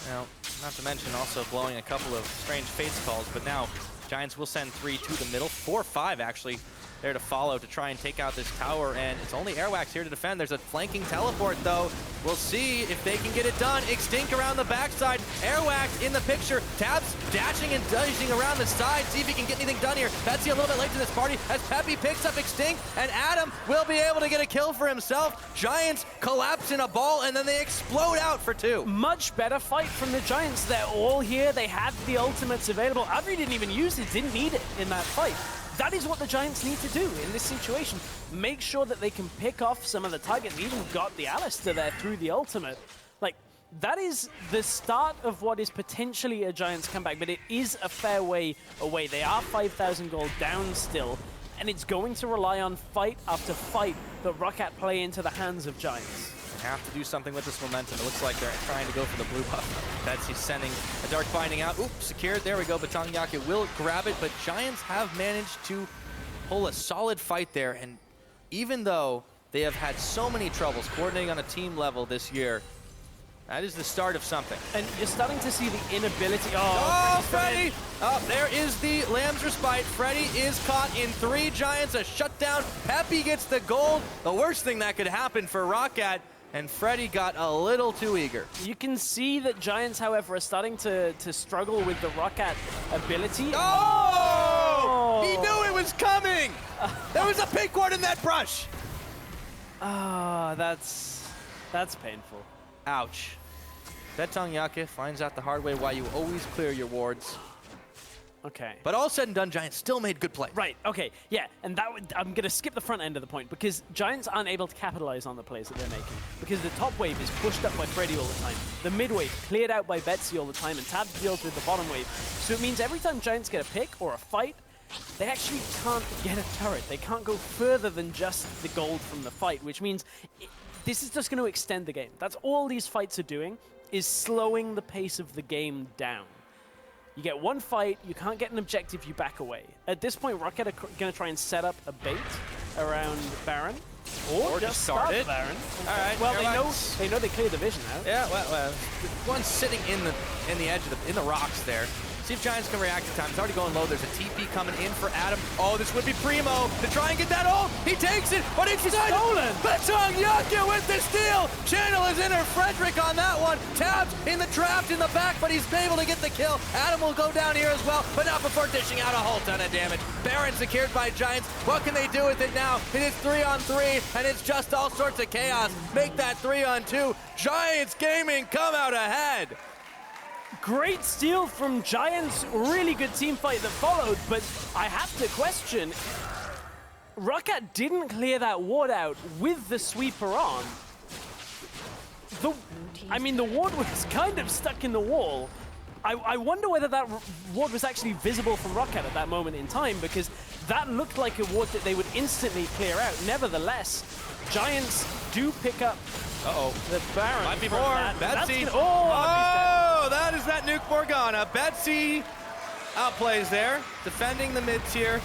Now, not to mention also blowing a couple of strange Fates calls, but now Giants will send 3 to the middle, 4-5 actually there to follow to try and take out this tower, and it's only Airwaks here to defend. There's a flanking teleport though. We'll see if they can get it done. Extinkt around the backside, Airwaks in the picture, Tabzz dashing and dashing around the side, see if he can get anything done here. Betsy a little bit late to this party as xPePii picks up Extinkt, and Adam will be able to get a kill for himself. Giants collapse in a ball, and then they explode out for 2. Much better fight from the Giants. They're all here. They had the ultimates available. Adryh didn't even use it, didn't need it in that fight. That is what the Giants need to do in this situation. Make sure that they can pick off some of the targets. They even got the Alistar there through the ultimate. Like, that is the start of what is potentially a Giants comeback, but it is a fair way away. They are 5,000 gold down still, and it's going to rely on fight after fight that ROCCAT play into the hands of Giants. Have to do something with this momentum. It looks like they're trying to go for the blue buff. Betsy sending a dark binding out. Oops, secured. There we go. BetongJocke will grab it, but Giants have managed to pull a solid fight there. And even though they have had so many troubles coordinating on a team level this year, that is the start of something. And you're starting to see the inability. Oh, Freddy! Oh, there is the Lamb's Respite. Freddy is caught in 3. Giants, a shutdown. xPePii gets the gold. The worst thing that could happen for ROCCAT. And Freddy got a little too eager. You can see that Giants, however, are starting to struggle with the ROCCAT ability. Oh! He knew it was coming! There was a pink one in that brush! Ah, that's painful. Ouch. BetongJocke finds out the hard way why you always clear your wards. Okay. But all said and done, Giants still made good play. Right, okay, yeah, and I'm going to skip the front end of the point because Giants aren't able to capitalize on the plays that they're making because the top wave is pushed up by Freddy all the time. The mid wave cleared out by Betsy all the time, and Tabzz deals with the bottom wave. So it means every time Giants get a pick or a fight, they actually can't get a turret. They can't go further than just the gold from the fight, which means this is just going to extend the game. That's all these fights are doing, is slowing the pace of the game down. You get one fight, you can't get an objective, you back away. At this point, ROCCAT are going to try and set up a bait around Baron. Or just start it. Baron. All right. Well, they know they cleared the vision out. Yeah, well, one's sitting in the edge of the rocks there. See if Giants can react in time. It's already going low. There's a TP coming in for Adam. Oh, this would be Primo to try and get that ult. He takes it, but it's stolen. BetongJocke with the steal. Channel is in her Frederick on that one. Tabzz in the trapped in the back, but he's able to get the kill. Adam will go down here as well, but not before dishing out a whole ton of damage. Baron secured by Giants. What can they do with it now? It is 3-on-3, and it's just all sorts of chaos. Make that 3-on-2. Giants Gaming come out ahead. Great steal from Giants, really good team fight that followed, but I have to question, ROCCAT didn't clear that ward out with the sweeper on. I mean, the ward was kind of stuck in the wall. I wonder whether that ward was actually visible from ROCCAT at that moment in time, because that looked like a ward that they would instantly clear out. Nevertheless, Giants do pick up the Baron. Might be more. Betsy. That is that nuke Morgana. Betsy outplays there, defending the mid tier.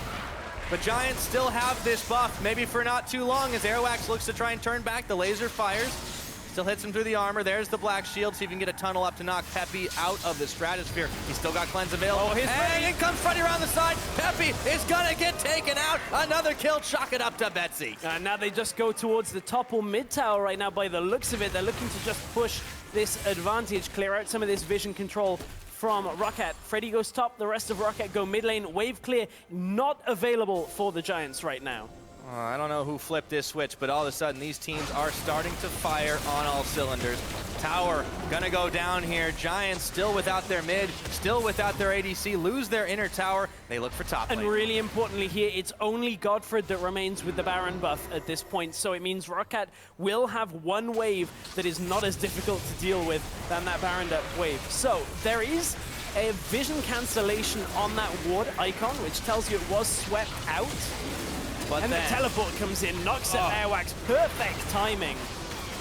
But Giants still have this buff, maybe for not too long, as Airwaks looks to try and turn back. The laser fires. Still hits him through the armor. There's the black shield. See if you can get a tunnel up to knock xPePii out of the stratosphere. He's still got cleanse available. And in comes Freddy around the side. xPePii is gonna get taken out. Another kill. Chalk it up to Betsy. Now they just go towards the top or mid tower right now by the looks of it. They're looking to just push this advantage, clear out some of this vision control from ROCCAT. Freddy goes top, the rest of ROCCAT go mid lane. Wave clear not available for the Giants right now. I don't know who flipped this switch, but all of a sudden these teams are starting to fire on all cylinders. Tower gonna go down here. Giants still without their mid, still without their ADC, lose their inner tower. They look for top lane. And really importantly here, it's only GODFRED that remains with the Baron buff at this point, so it means ROCCAT will have one wave that is not as difficult to deal with than that Baron wave. So there is a vision cancellation on that ward icon, which tells you it was swept out. But and the teleport comes in, knocks at Airwaks. Perfect timing.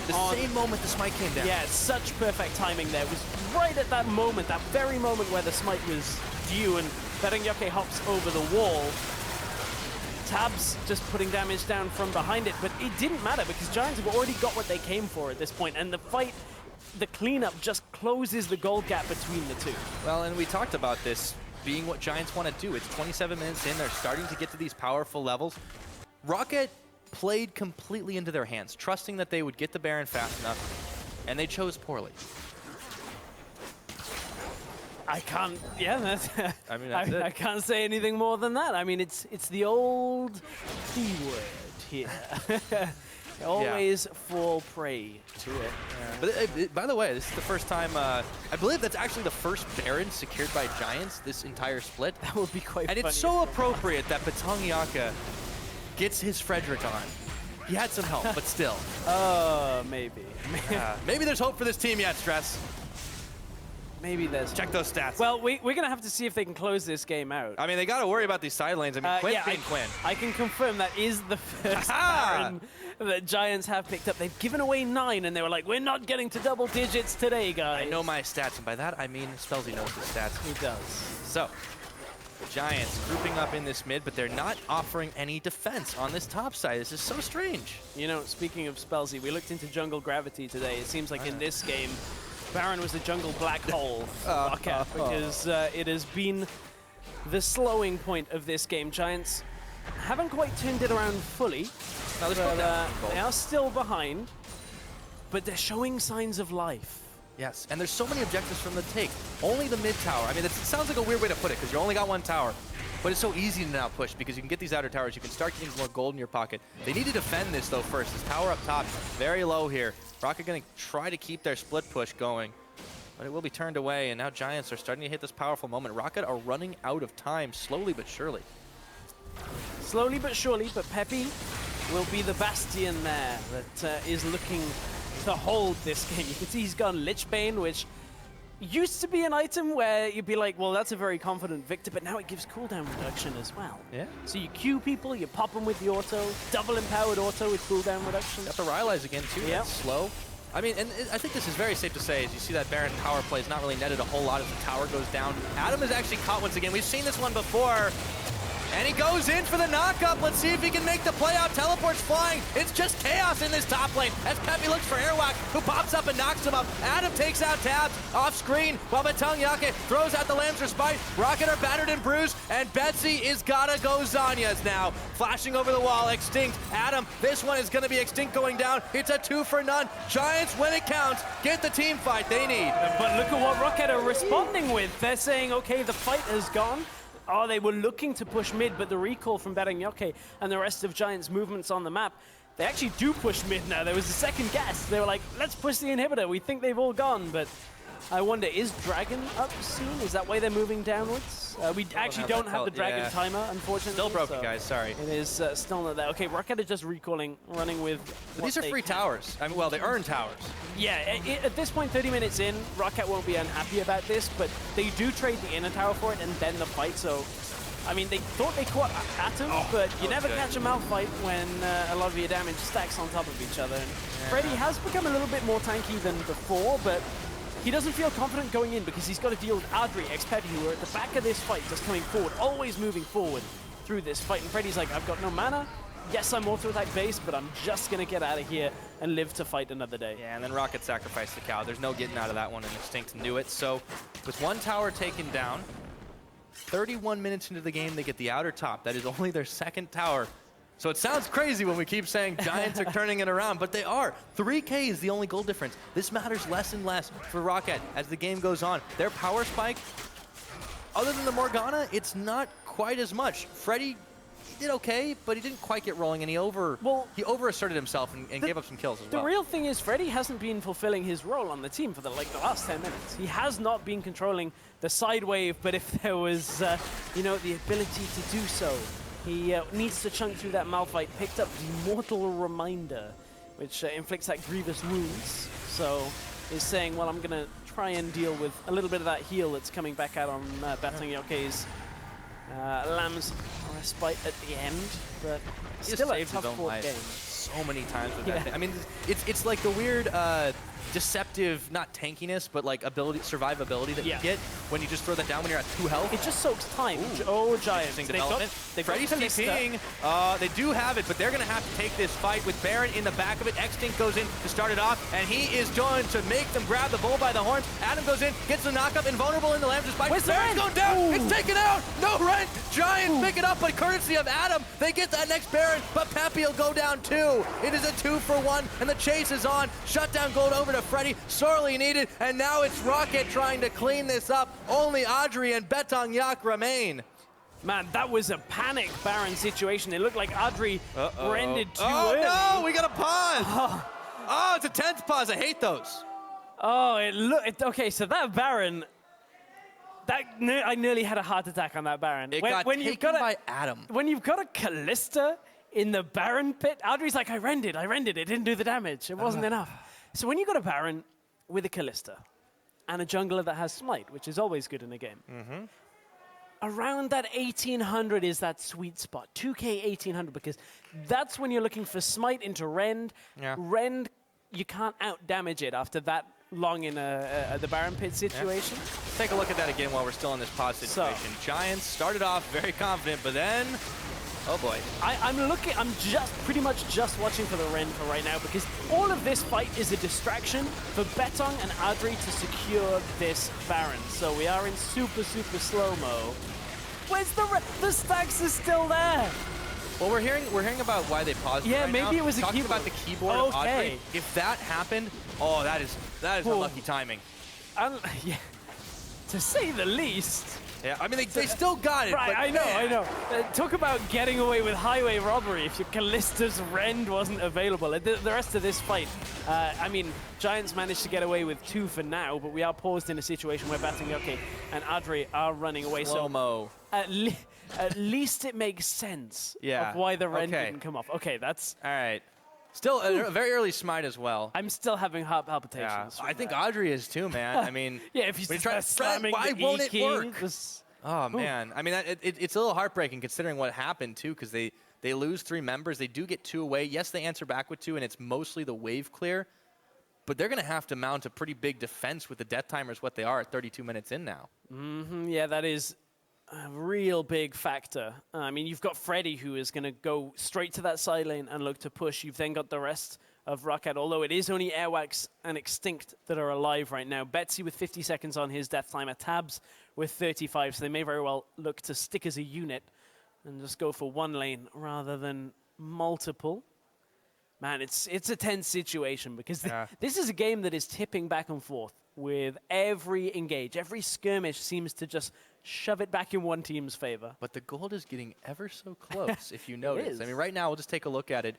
The same moment the smite came down. Yeah, such perfect timing there. It was right at that moment, that very moment where the smite was due, and BetongJocke hops over the wall. Tabzz just putting damage down from behind it, but it didn't matter because Giants have already got what they came for at this point, and the fight, the cleanup just closes the gold gap between the two. Well, and we talked about this being what Giants want to do. It's 27 minutes in, they're starting to get to these powerful levels. ROCCAT played completely into their hands, trusting that they would get the Baron fast enough, and they chose poorly. I can't, yeah, that's, I mean, that's I can't say anything more than that. I mean, it's the old P word here. Always fall prey to it. Yeah. But by the way, this is the first time, I believe that's actually the first Baron secured by Giants this entire split. That would be quite funny. And it's so appropriate that BetongJocke gets his Frederick on. He had some help, but still. Maybe. Maybe there's hope for this team yet, Stress. Maybe there's... Check those stats. Well, we're going to have to see if they can close this game out. I mean, they got to worry about these side lanes. I mean, Quinn being Quinn. I can confirm that is the first Baron that Giants have picked up. They've given away 9, and they were like, we're not getting to double digits today, guys. I know my stats, and by that, I mean Spellsy knows his stats. He does. So, the Giants grouping up in this mid, but they're not offering any defense on this top side. This is so strange. You know, speaking of Spellsy, we looked into jungle gravity today. It seems like in this game, Baron was a jungle black hole because it has been the slowing point of this game. Giants haven't quite turned it around fully. No, they are still behind, but they're showing signs of life. Yes, and there's so many objectives from the take. Only the mid tower. I mean, it sounds like a weird way to put it because you only got one tower, but it's so easy to now push because you can get these outer towers. You can start getting more gold in your pocket. They need to defend this though first. This tower up top, very low here. ROCCAT going to try to keep their split push going, but it will be turned away, and now Giants are starting to hit this powerful moment. ROCCAT are running out of time, slowly but surely. Slowly but surely, but xPePii will be the bastion there that is looking to hold this game. You can see he's gone Lich Bane, which used to be an item where you'd be like, well, that's a very confident Viktor, but now it gives cooldown reduction as well. Yeah. So you Q people, you pop them with the auto, double empowered auto with cooldown reduction. Got the Rylai's again too, that's slow. I mean, and I think this is very safe to say, as you see that Baron tower play is not really netted a whole lot as the tower goes down. Adam is actually caught once again. We've seen this one before. And he goes in for the knock-up. Let's see if he can make the play out. Teleport's flying. It's just chaos in this top lane as xPePii looks for Airwaks, who pops up and knocks him up. Adam takes out Tabzz off screen while BetongJocke throws out the Lambs for Spite. ROCCAT are battered and bruised, and Betsy is gotta go Zhonya's now. Flashing over the wall, Extinkt. Adam, this one is gonna be Extinkt going down. It's a 2 for none. Giants, when it counts, get the team fight they need. But look at what ROCCAT are responding with. They're saying, okay, the fight has gone. Oh, they were looking to push mid, but the recall from BetongJocke and the rest of Giants' movements on the map, they actually do push mid now. There was a second guess. They were like, let's push the inhibitor. We think they've all gone, but I wonder, is Dragon up soon? Is that why they're moving downwards? We actually don't have the Dragon timer, unfortunately. Still broken, guys, sorry. It is still not there. Okay, ROCCAT is just recalling, running with these are free towers. I mean, well, they earn towers. Yeah, at this point, 30 minutes in, ROCCAT won't be unhappy about this, but they do trade the inner tower for it and then the fight, so... I mean, they thought they caught Atom, but you never catch a Malphite when a lot of your damage stacks on top of each other. And Freddy has become a little bit more tanky than before, but he doesn't feel confident going in because he's got to deal with Adryh, xPePii, who are at the back of this fight, just coming forward, always moving forward through this fight. And Freddy's like, I've got no mana. Yes, I'm auto-attack base, but I'm just going to get out of here and live to fight another day. Yeah, and then ROCCAT sacrificed the cow. There's no getting out of that one, and Extinkt knew it. So with one tower taken down, 31 minutes into the game, they get the outer top. That is only their second tower. So it sounds crazy when we keep saying Giants are turning it around, but they are. 3K is the only goal difference. This matters less and less for ROCCAT as the game goes on. Their power spike, other than the Morgana, it's not quite as much. Freddy he did okay, but he didn't quite get rolling, and he overasserted himself and gave up some kills as well. The real thing is Freddy hasn't been fulfilling his role on the team for the last 10 minutes. He has not been controlling the side wave, but if there was, you know, the ability to do so, he needs to chunk through that Malphite, picked up the Mortal Reminder, which inflicts that grievous wounds. So is saying, well, I'm going to try and deal with a little bit of that heal that's coming back out on BetongJocke's Lamb's respite at the end, but still a tough fought game. So many times with that thing. I mean, it's like the weird deceptive, not tankiness, but like survivability that you get when you just throw that down when you're at 2 health. It just soaks time. Oh, Giants. Freddy's TPing. They do have it, but they're going to have to take this fight with Baron in the back of it. Extinkt goes in to start it off, and he is done to make them grab the bull by the horns. Adam goes in, gets the knockup, invulnerable in the Lamb's despite. Baron's going down. Ooh. It's taken out. No rent. Giants pick it up, but courtesy of Adam, they get that next Baron, but xPePii will go down too. It is a 2-for-1, and the chase is on. Shutdown gold over to Freddy, sorely needed, and now it's ROCCAT trying to clean this up. Only Adryh and BetongJocke remain. Man, that was a panic Baron situation. It looked like Adryh ended too early. Oh no, we got a pause. Oh, it's a tense pause. I hate those. Oh, okay, so that Baron, I nearly had a heart attack on that Baron. It got taken by Adam. When you've got a Kalista in the Baron pit, Adryh's like, I rendered, it didn't do the damage. It wasn't enough. So when you got a Baron with a Kalista and a jungler that has Smite, which is always good in a game, around that 1800 is that sweet spot, 2K 1800, because that's when you're looking for Smite into Rend. Rend, you can't out-damage it after that long in the Baron pit situation. Let's take a look at that again while we're still in this pause situation. So, Giants started off very confident, but then, oh boy. I'm pretty much just watching for the Rend for right now, because all of this fight is a distraction for Betong and Adryh to secure this Baron. So we are in super, super slow-mo. Where's the stacks is still there? Well, we're hearing about why they paused. Yeah, right maybe now. it was a Talking keyboard. about the keyboard of Adryh. If that happened, oh, that is unlucky timing. Yeah, to say the least. Yeah, I mean, they still got it. Right, but I know. Talk about getting away with highway robbery if your Kalista's Rend wasn't available. The rest of this fight, I mean, Giants managed to get away with 2 for now, but we are paused in a situation where BetongJocke and Adryh are running away. Slow-mo. So at least it makes sense of why the Rend didn't come off. Okay, that's... All right. Still a very early Smite as well. I'm still having heart palpitations. I think Adryh is too, man. I mean, if he's trying to slamming why the won't E it key, work? Oh man, I mean, it's a little heartbreaking considering what happened too, because they lose 3 members. They do get 2 away. Yes, they answer back with 2, and it's mostly the wave clear. But they're going to have to mount a pretty big defense with the death timers what they are at 32 minutes in now. Yeah, that is a real big factor. I mean, you've got Freddy, who is going to go straight to that side lane and look to push. You've then got the rest of ROCCAT, although it is only Airwaks and Extinkt that are alive right now. Betsy with 50 seconds on his death timer, Tabzz with 35, so they may very well look to stick as a unit and just go for 1 lane rather than multiple. Man, it's a tense situation because this is a game that is tipping back and forth with every engage. Every skirmish seems to just shove it back in one team's favor. But the gold is getting ever so close, if you notice. I mean, right now, we'll just take a look at it.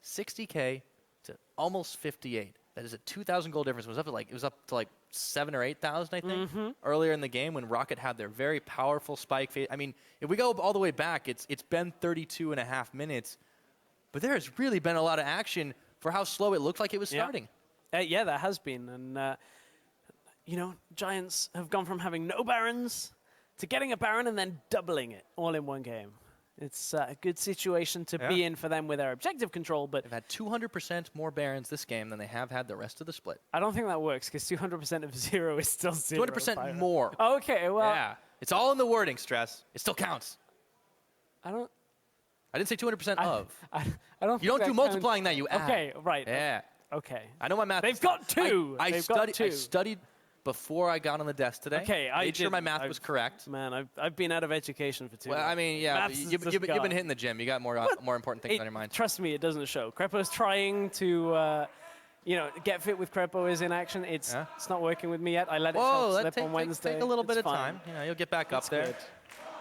60K to almost 58. That is a 2,000 gold difference. It was up to like 7,000 or 8,000, I think, earlier in the game when ROCCAT had their very powerful spike phase. I mean, if we go all the way back, it's been 32.5 minutes, but there has really been a lot of action for how slow it looked like it was starting. Yeah, there has been, and you know, Giants have gone from having no Barons to getting a Baron and then doubling it all in one game. It's a good situation to be in for them with their objective control, but... They've had 200% more Barons this game than they have had the rest of the split. I don't think that works, because 200% of 0 is still 0. 200% more. Okay, well... Yeah. It's all in the wording, Stress. It still counts. I didn't say 200% of. I don't. You don't do multiplying that, you add. Okay, right. Yeah. Okay. I know my math. They've got 2. I studied before I got on the desk today. Okay, I made sure my math was correct. Man, I've been out of education for 2 years. Well, I mean, yeah, you've been hitting the gym. You got more important things on your mind. Trust me, it doesn't show. Krepo's trying to, you know, get fit with Krepo is in action. It's not working with me yet. I let it slip on Wednesday. Take a little bit of time. You know, you'll get back up there. Good.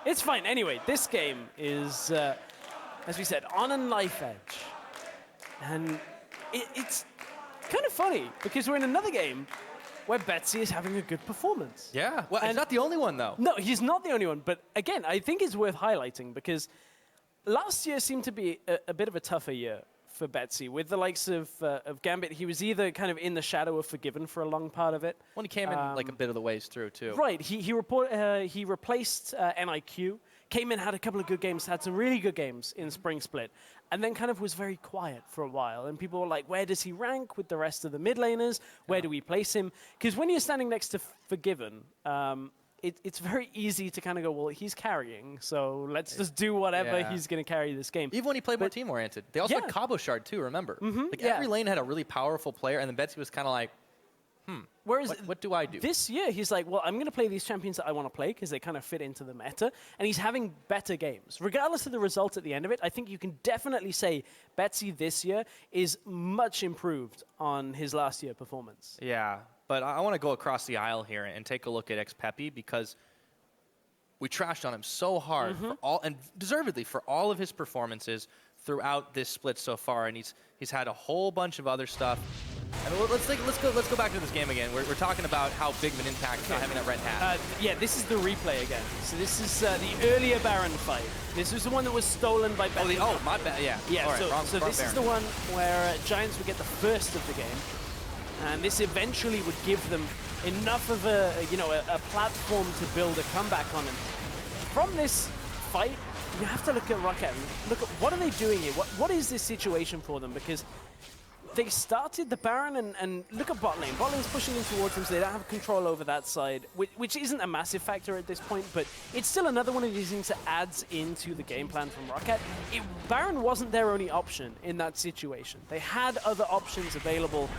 It's fine. Anyway, this game is, as we said, on a knife edge. And it's kind of funny because we're in another game where Betsy is having a good performance. Yeah, well, and he's not the only one, though. No, he's not the only one. But again, I think it's worth highlighting because last year seemed to be a bit of a tougher year for Betsy. With the likes of Gambit, he was either kind of in the shadow of Forgiven for a long part of it. When he came in like a bit of the ways through, too. Right. He replaced NIQ, came in, had a couple of good games, had some really good games in Spring Split, and then kind of was very quiet for a while. And people were like, where does he rank with the rest of the mid laners? Where do we place him? Because when you're standing next to Forgiven, it's very easy to kind of go, well, he's carrying, so let's just do whatever he's going to carry this game. Even when he played more team-oriented. They also had Cabo Shard, too, remember? Like, every lane had a really powerful player, and then Betsy was kind of like, Whereas what do I do? This year, he's like, well, I'm going to play these champions that I want to play because they kind of fit into the meta, and he's having better games. Regardless of the result at the end of it, I think you can definitely say Betsy this year is much improved on his last year performance. Yeah, but I want to go across the aisle here and take a look at xPePii because we trashed on him so hard for all, and deservedly for all of his performances throughout this split so far, and he's had a whole bunch of other stuff. I mean, let's go back to this game again. We're talking about how big of an impact not having that red hat. Yeah, this is the replay again. So this is the earlier Baron fight. This was the one that was stolen by Betsy. Oh, my bad. Yeah. Yeah. All right, so this is the one where Giants would get the first of the game, and this eventually would give them enough of a platform to build a comeback on. And from this fight, you have to look at ROCCAT. Look at what are they doing here? What is this situation for them? Because they started the Baron, and look at bot lane. Bot lane's pushing in towards them, so they don't have control over that side, which isn't a massive factor at this point, but it's still another one of these things that adds into the game plan from ROCCAT. Baron wasn't their only option in that situation. They had other options available,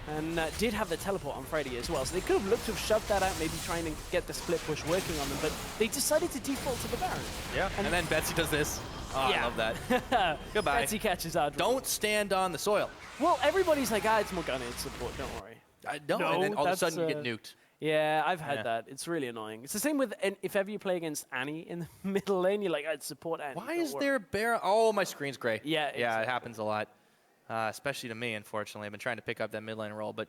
and did have the teleport on Friday as well, so they could have looked to have shoved that out, maybe trying to get the split push working on them, but they decided to default to the Baron. Yeah, and then Betsy does this. Oh, yeah. I love that. Goodbye. Betsy catches Adryh. Don't stand on the soil. Well, everybody's like, it's Morgana, it's support, don't worry. No, and then all of a sudden you get nuked. Yeah, I've had that. It's really annoying. It's the same with if ever you play against Annie in the middle lane, you're like, I'd support Annie. Why is there Baron? Oh, my screen's gray. Yeah, exactly. It happens a lot, especially to me, unfortunately. I've been trying to pick up that mid lane role. But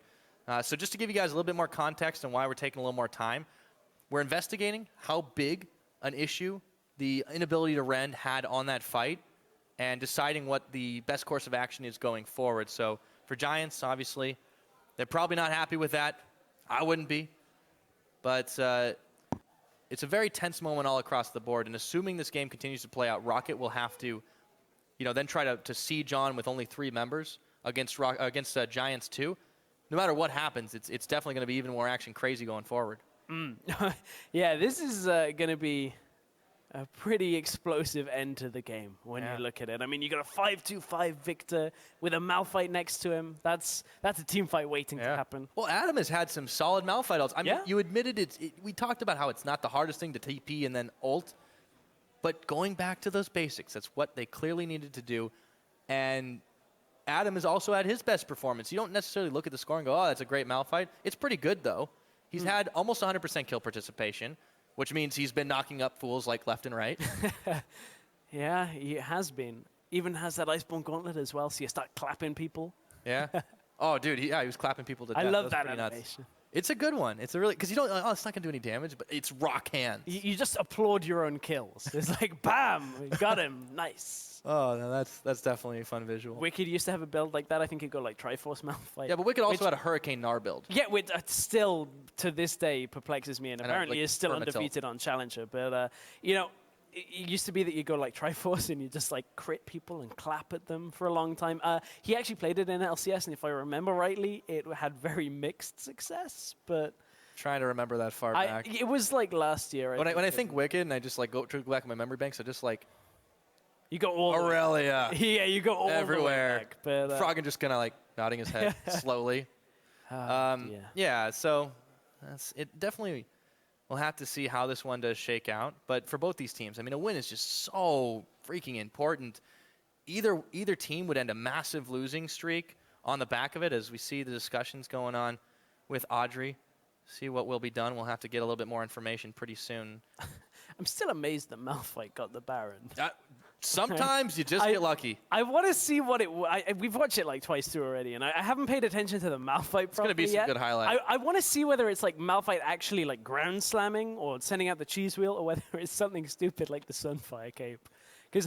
so just to give you guys a little bit more context on why we're taking a little more time, we're investigating how big an issue the inability to rend had on that fight, and deciding what the best course of action is going forward. So for Giants, obviously, they're probably not happy with that. I wouldn't be. But it's a very tense moment all across the board. And assuming this game continues to play out, ROCCAT will have to, then try to siege on with only 3 members against Giants 2. No matter what happens, it's definitely going to be even more action crazy going forward. Yeah, this is going to be a pretty explosive end to the game when you look at it. I mean, you got a 5-2-5 Viktor with a Malphite next to him. That's a team fight waiting to happen. Well, Adam has had some solid Malphite ults. I mean, you admitted we talked about how it's not the hardest thing to TP and then ult, but going back to those basics, that's what they clearly needed to do. And Adam has also had his best performance. You don't necessarily look at the score and go, oh, that's a great Malphite. It's pretty good, though. He's had almost 100% kill participation, which means he's been knocking up fools like left and right. Yeah, he has been. Even has that Iceborne Gauntlet as well, so you start clapping people. Yeah. Oh, dude, he was clapping people to death. I love that animation. Nuts. It's a good one. It's a really, because you don't, it's not going to do any damage, but it's rock hands. You just applaud your own kills. It's like, bam, we got him, nice. Oh, no, that's definitely a fun visual. Wicked used to have a build like that. I think he'd go like Triforce Malphite. Yeah, but Wicked also had a Hurricane Gnar build. Yeah, which still, to this day, perplexes me, and apparently is still undefeated on Challenger. But, it used to be that you go like Triforce and you just like crit people and clap at them for a long time. He actually played it in LCS, and if I remember rightly, it had very mixed success, but... Trying to remember that far back. It was like last year. When I think Wicked and I just like go back in my memory banks, I just like... You go all Aurelia. Yeah, you go all everywhere. The way back, but, Froggen just kind of like nodding his head slowly. Yeah, so it definitely... We'll have to see how this one does shake out. But for both these teams, I mean, a win is just so freaking important. Either team would end a massive losing streak on the back of it, as we see the discussions going on with Adryh. See what will be done. We'll have to get a little bit more information pretty soon. I'm still amazed that Malphite got the Baron. Sometimes you just get lucky. I want to see what it... we've watched it like twice too already, and I haven't paid attention to the Malphite It's going to be some good highlight. I want to see whether it's like Malphite actually like ground slamming or sending out the cheese wheel, or whether it's something stupid like the Sunfire cape. Because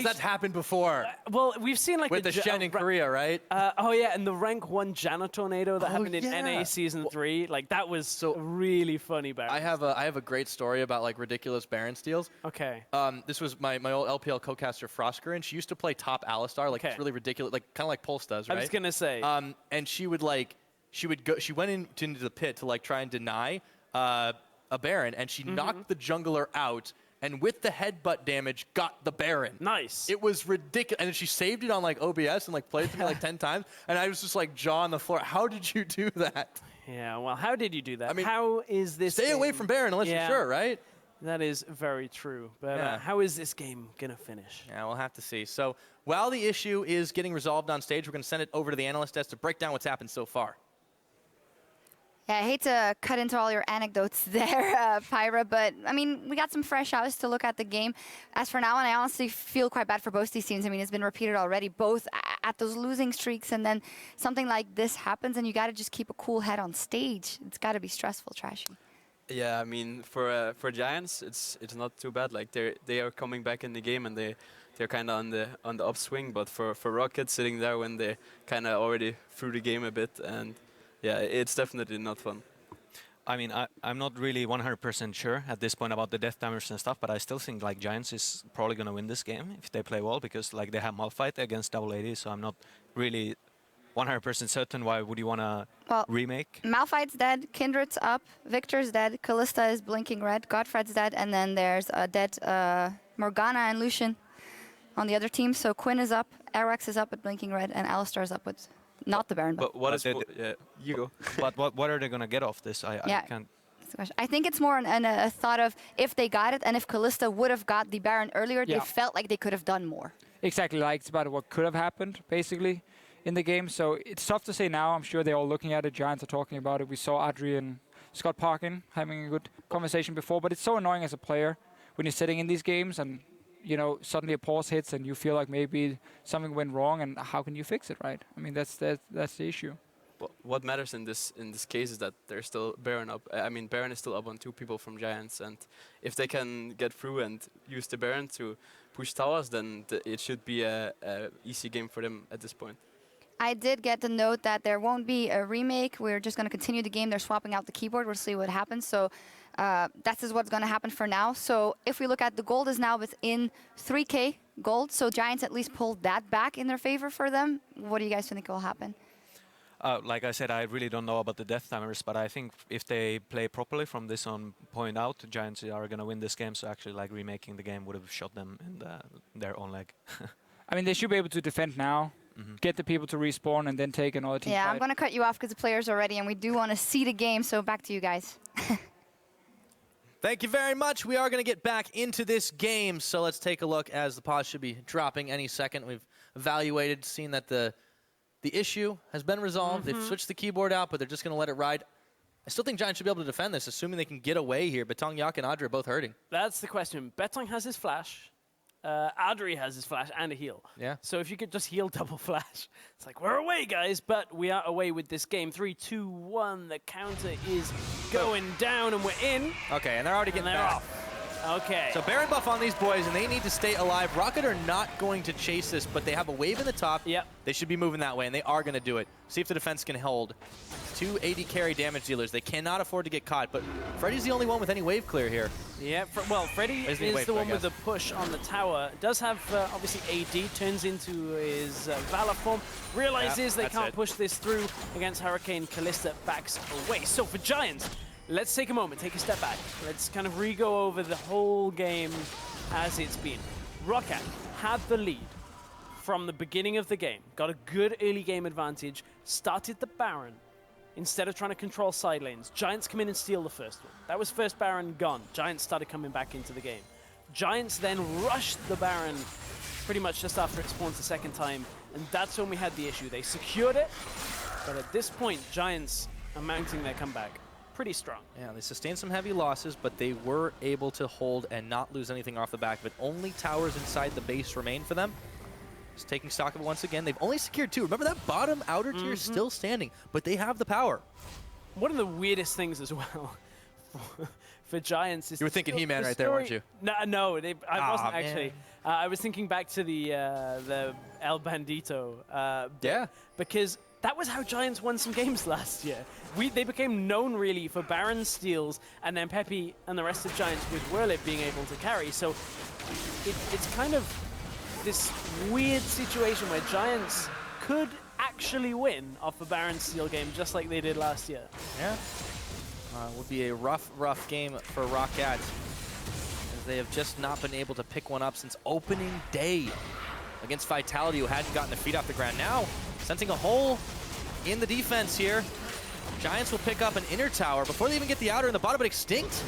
that's happened before. Well, we've seen like with the Shen in Korea, right? Oh yeah, and the rank 1 Janna tornado that happened in NA Season 3. Like that was so really funny. Baron. I have a great story about like ridiculous Baron steals. Okay. This was my old LPL co-caster Frosker, and she used to play top Alistar. Like it's really ridiculous, like kind of like Pulse does, right? I was gonna say. And she went into the pit to like try and deny a Baron, and she knocked the jungler out. And with the headbutt damage, got the Baron. Nice. It was ridiculous. And then she saved it on like OBS and like played it like 10 times. And I was just like jaw on the floor. How did you do that? Yeah, well, how did you do that? I mean, how is this Stay away from Baron unless you're sure, right? That is very true. But how is this game going to finish? Yeah, we'll have to see. So while the issue is getting resolved on stage, we're going to send it over to the analyst desk to break down what's happened so far. Yeah, I hate to cut into all your anecdotes there, Pyra, but I mean, we got some fresh eyes to look at the game. As for now, and I honestly feel quite bad for both these teams. I mean, it's been repeated already, both at those losing streaks, and then something like this happens, and you got to just keep a cool head on stage. It's got to be stressful, Trashy. Yeah, I mean, for Giants, it's not too bad. Like they are coming back in the game, and they're kind of on the upswing. But for ROCCAT, sitting there when they kind of already threw the game a bit, and yeah, it's definitely not fun. I mean, I'm not really 100% sure at this point about the death damage and stuff, but I still think like Giants is probably going to win this game if they play well, because like they have Malphite against W5D1, so I'm not really 100% certain. Why would you want to remake? Malphite's dead, Kindred's up, Viktor's dead, Kalista is blinking red, GODFRED's dead, and then there's a dead Morgana and Lucian on the other team. So Quinn is up, Airwaks is up with blinking red, and Alistar is up with not the Baron. But what is you go. But what are they going to get off this? I can't. I think it's more a thought of if they got it, and if Kalista would have got the Baron earlier, they felt like they could have done more. Exactly, like it's about what could have happened, basically, in the game. So it's tough to say now. I'm sure they're all looking at it. Giants are talking about it. We saw Adryh and Scott Parkin having a good conversation before, but it's so annoying as a player when you're sitting in these games and you know, suddenly a pause hits and you feel like maybe something went wrong, and how can you fix it, right? I mean, that's the issue. Well, what matters in this case is that there's still Baron up. I mean, Baron is still up on 2 people from Giants, and if they can get through and use the Baron to push towers, then it should be a easy game for them at this point. I did get the note that there won't be a remake. We're just going to continue the game. They're swapping out the keyboard. We'll see what happens. So that is what's going to happen for now. So if we look at the gold is now within 3K gold. So Giants at least pulled that back in their favor for them. What do you guys think will happen? Like I said, I really don't know about the death timers, but I think if they play properly from this on point out, Giants are going to win this game. So actually, like, remaking the game would have shot them in their own leg. I mean, they should be able to defend now, get the people to respawn, and then take another team fight. I'm going to cut you off because the players are ready, and we do want to see the game. So back to you guys. Thank you very much. We are going to get back into this game. So let's take a look as the pause should be dropping any second. We've evaluated, seen that the issue has been resolved. They've switched the keyboard out, but they're just going to let it ride. I still think Giants should be able to defend this, assuming they can get away here. BetongJocke and Adryh are both hurting. That's the question. Betong has his flash. Adryh has his flash and a heal. Yeah. So if you could just heal double flash, it's like, we're away, guys. But we are away with this game. 3, 2, 1. The counter is going down, and we're in. Okay, and they're already getting back. Off. Okay. So Baron buff on these boys, and they need to stay alive. ROCCAT are not going to chase this, but they have a wave in the top. Yep. They should be moving that way, and they are going to do it. See if the defense can hold. 2 AD carry damage dealers. They cannot afford to get caught, but Freddy's the only one with any wave clear here. Yeah, well, Freddy is the one with the push on the tower. Does have, obviously, AD, turns into his Valor form, realizes they can't push this through against Hurricane. Kalista backs away. So for Giants, let's take a moment, take a step back. Let's kind of re-go over the whole game as it's been. ROCCAT had the lead from the beginning of the game, got a good early game advantage, started the Baron. Instead of trying to control side lanes, Giants come in and steal the first one. That was first Baron gone. Giants started coming back into the game. Giants then rushed the Baron pretty much just after it spawns the second time, and that's when we had the issue. They secured it, but at this point, Giants are mounting their comeback. pretty strong. Yeah, they sustained some heavy losses, but they were able to hold and not lose anything off the back of it. Only towers inside the base remain for them. Just taking stock of it once again. They've only secured 2. Remember that bottom outer tier is still standing, but they have the power. One of the weirdest things as well for Giants is... You were thinking He-Man right there, weren't you? No, I wasn't actually. I was thinking back to the El Bandito. Yeah. Because that was how Giants won some games last year. They became known really for Baron steals, and then xPePii and the rest of Giants with Whirlit being able to carry. So it's kind of this weird situation where Giants could actually win off a Baron steal game just like they did last year. Yeah. Would be a rough game for ROCCAT, as they have just not been able to pick one up since opening day against Vitality, who hadn't gotten their feet off the ground. Now, sensing a hole in the defense here. Giants will pick up an inner tower before they even get the outer in the bottom, but Extinkt,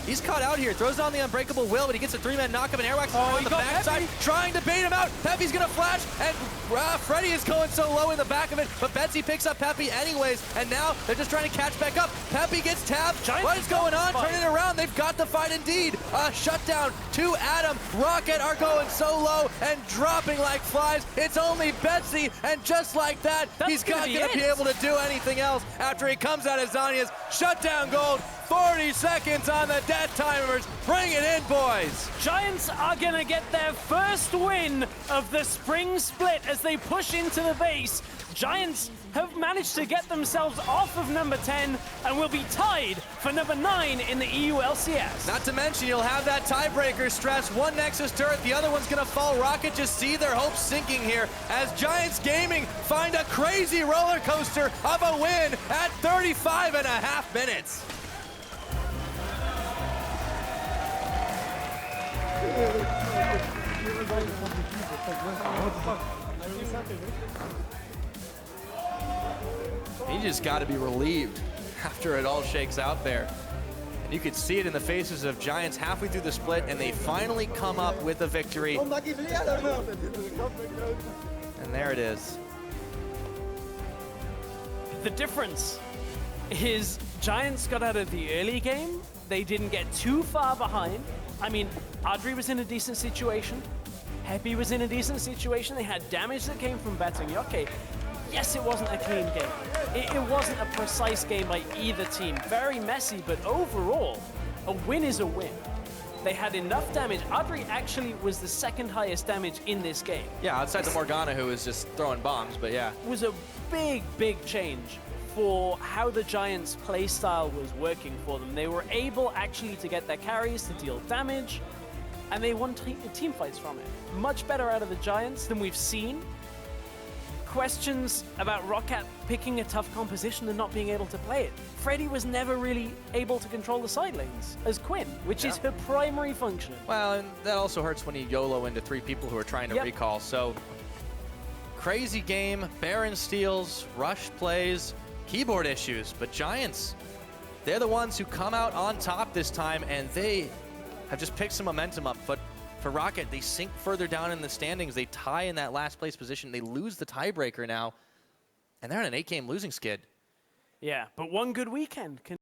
he's caught out here. Throws on the Unbreakable Will, but he gets a 3-man knockup, and Airwaks on the backside, trying to bait him out. xPePii's gonna flash, and Freddy is going so low in the back of it, but Betsy picks up xPePii anyways, and now they're just trying to catch back up. xPePii gets tabbed. What is going on? Turning it around. They've got the fight indeed. Shutdown to Adam. ROCCAT are going so low and dropping like flies. It's only Betsy, and just like that, he's not going to be able to do anything else after he comes out of Zanya's shutdown gold. 40 seconds on the death timers. Bring it in, boys. Giants are going to get their first win of the spring split as they push into the base. Giants have managed to get themselves off of number 10 and will be tied for number 9 in the EU LCS. Not to mention, you'll have that tiebreaker stress. One Nexus turret, the other one's going to fall. ROCCAT just see their hopes sinking here as Giants Gaming find a crazy roller coaster of a win at 35.5 minutes. He just got to be relieved after it all shakes out there. And you could see it in the faces of Giants halfway through the split, and they finally come up with a victory. And there it is. The difference is Giants got out of the early game. They didn't get too far behind. I mean, Adryh was in a decent situation. xPePii was in a decent situation. They had damage that came from BetongJocke. Yes, it wasn't a clean game. It wasn't a precise game by either team. Very messy, but overall, a win is a win. They had enough damage. Adryh actually was the second highest damage in this game. Yeah, outside the Morgana, who was just throwing bombs, but yeah. It was a big change for how the Giants' playstyle was working for them. They were able actually to get their carries to deal damage, and they won team fights from it. Much better out of the Giants than we've seen. Questions about ROCCAT picking a tough composition and not being able to play it. Freddy was never really able to control the side lanes as Quinn, which is her primary function. Well, and that also hurts when you YOLO into 3 people who are trying to recall. So, crazy game, Baron steals, rush plays, keyboard issues, but Giants, they're the ones who come out on top this time, and they have just picked some momentum up. But for ROCCAT, they sink further down in the standings. They tie in that last place position. They lose the tiebreaker now, and they're on an 8-game losing skid. Yeah, but one good weekend can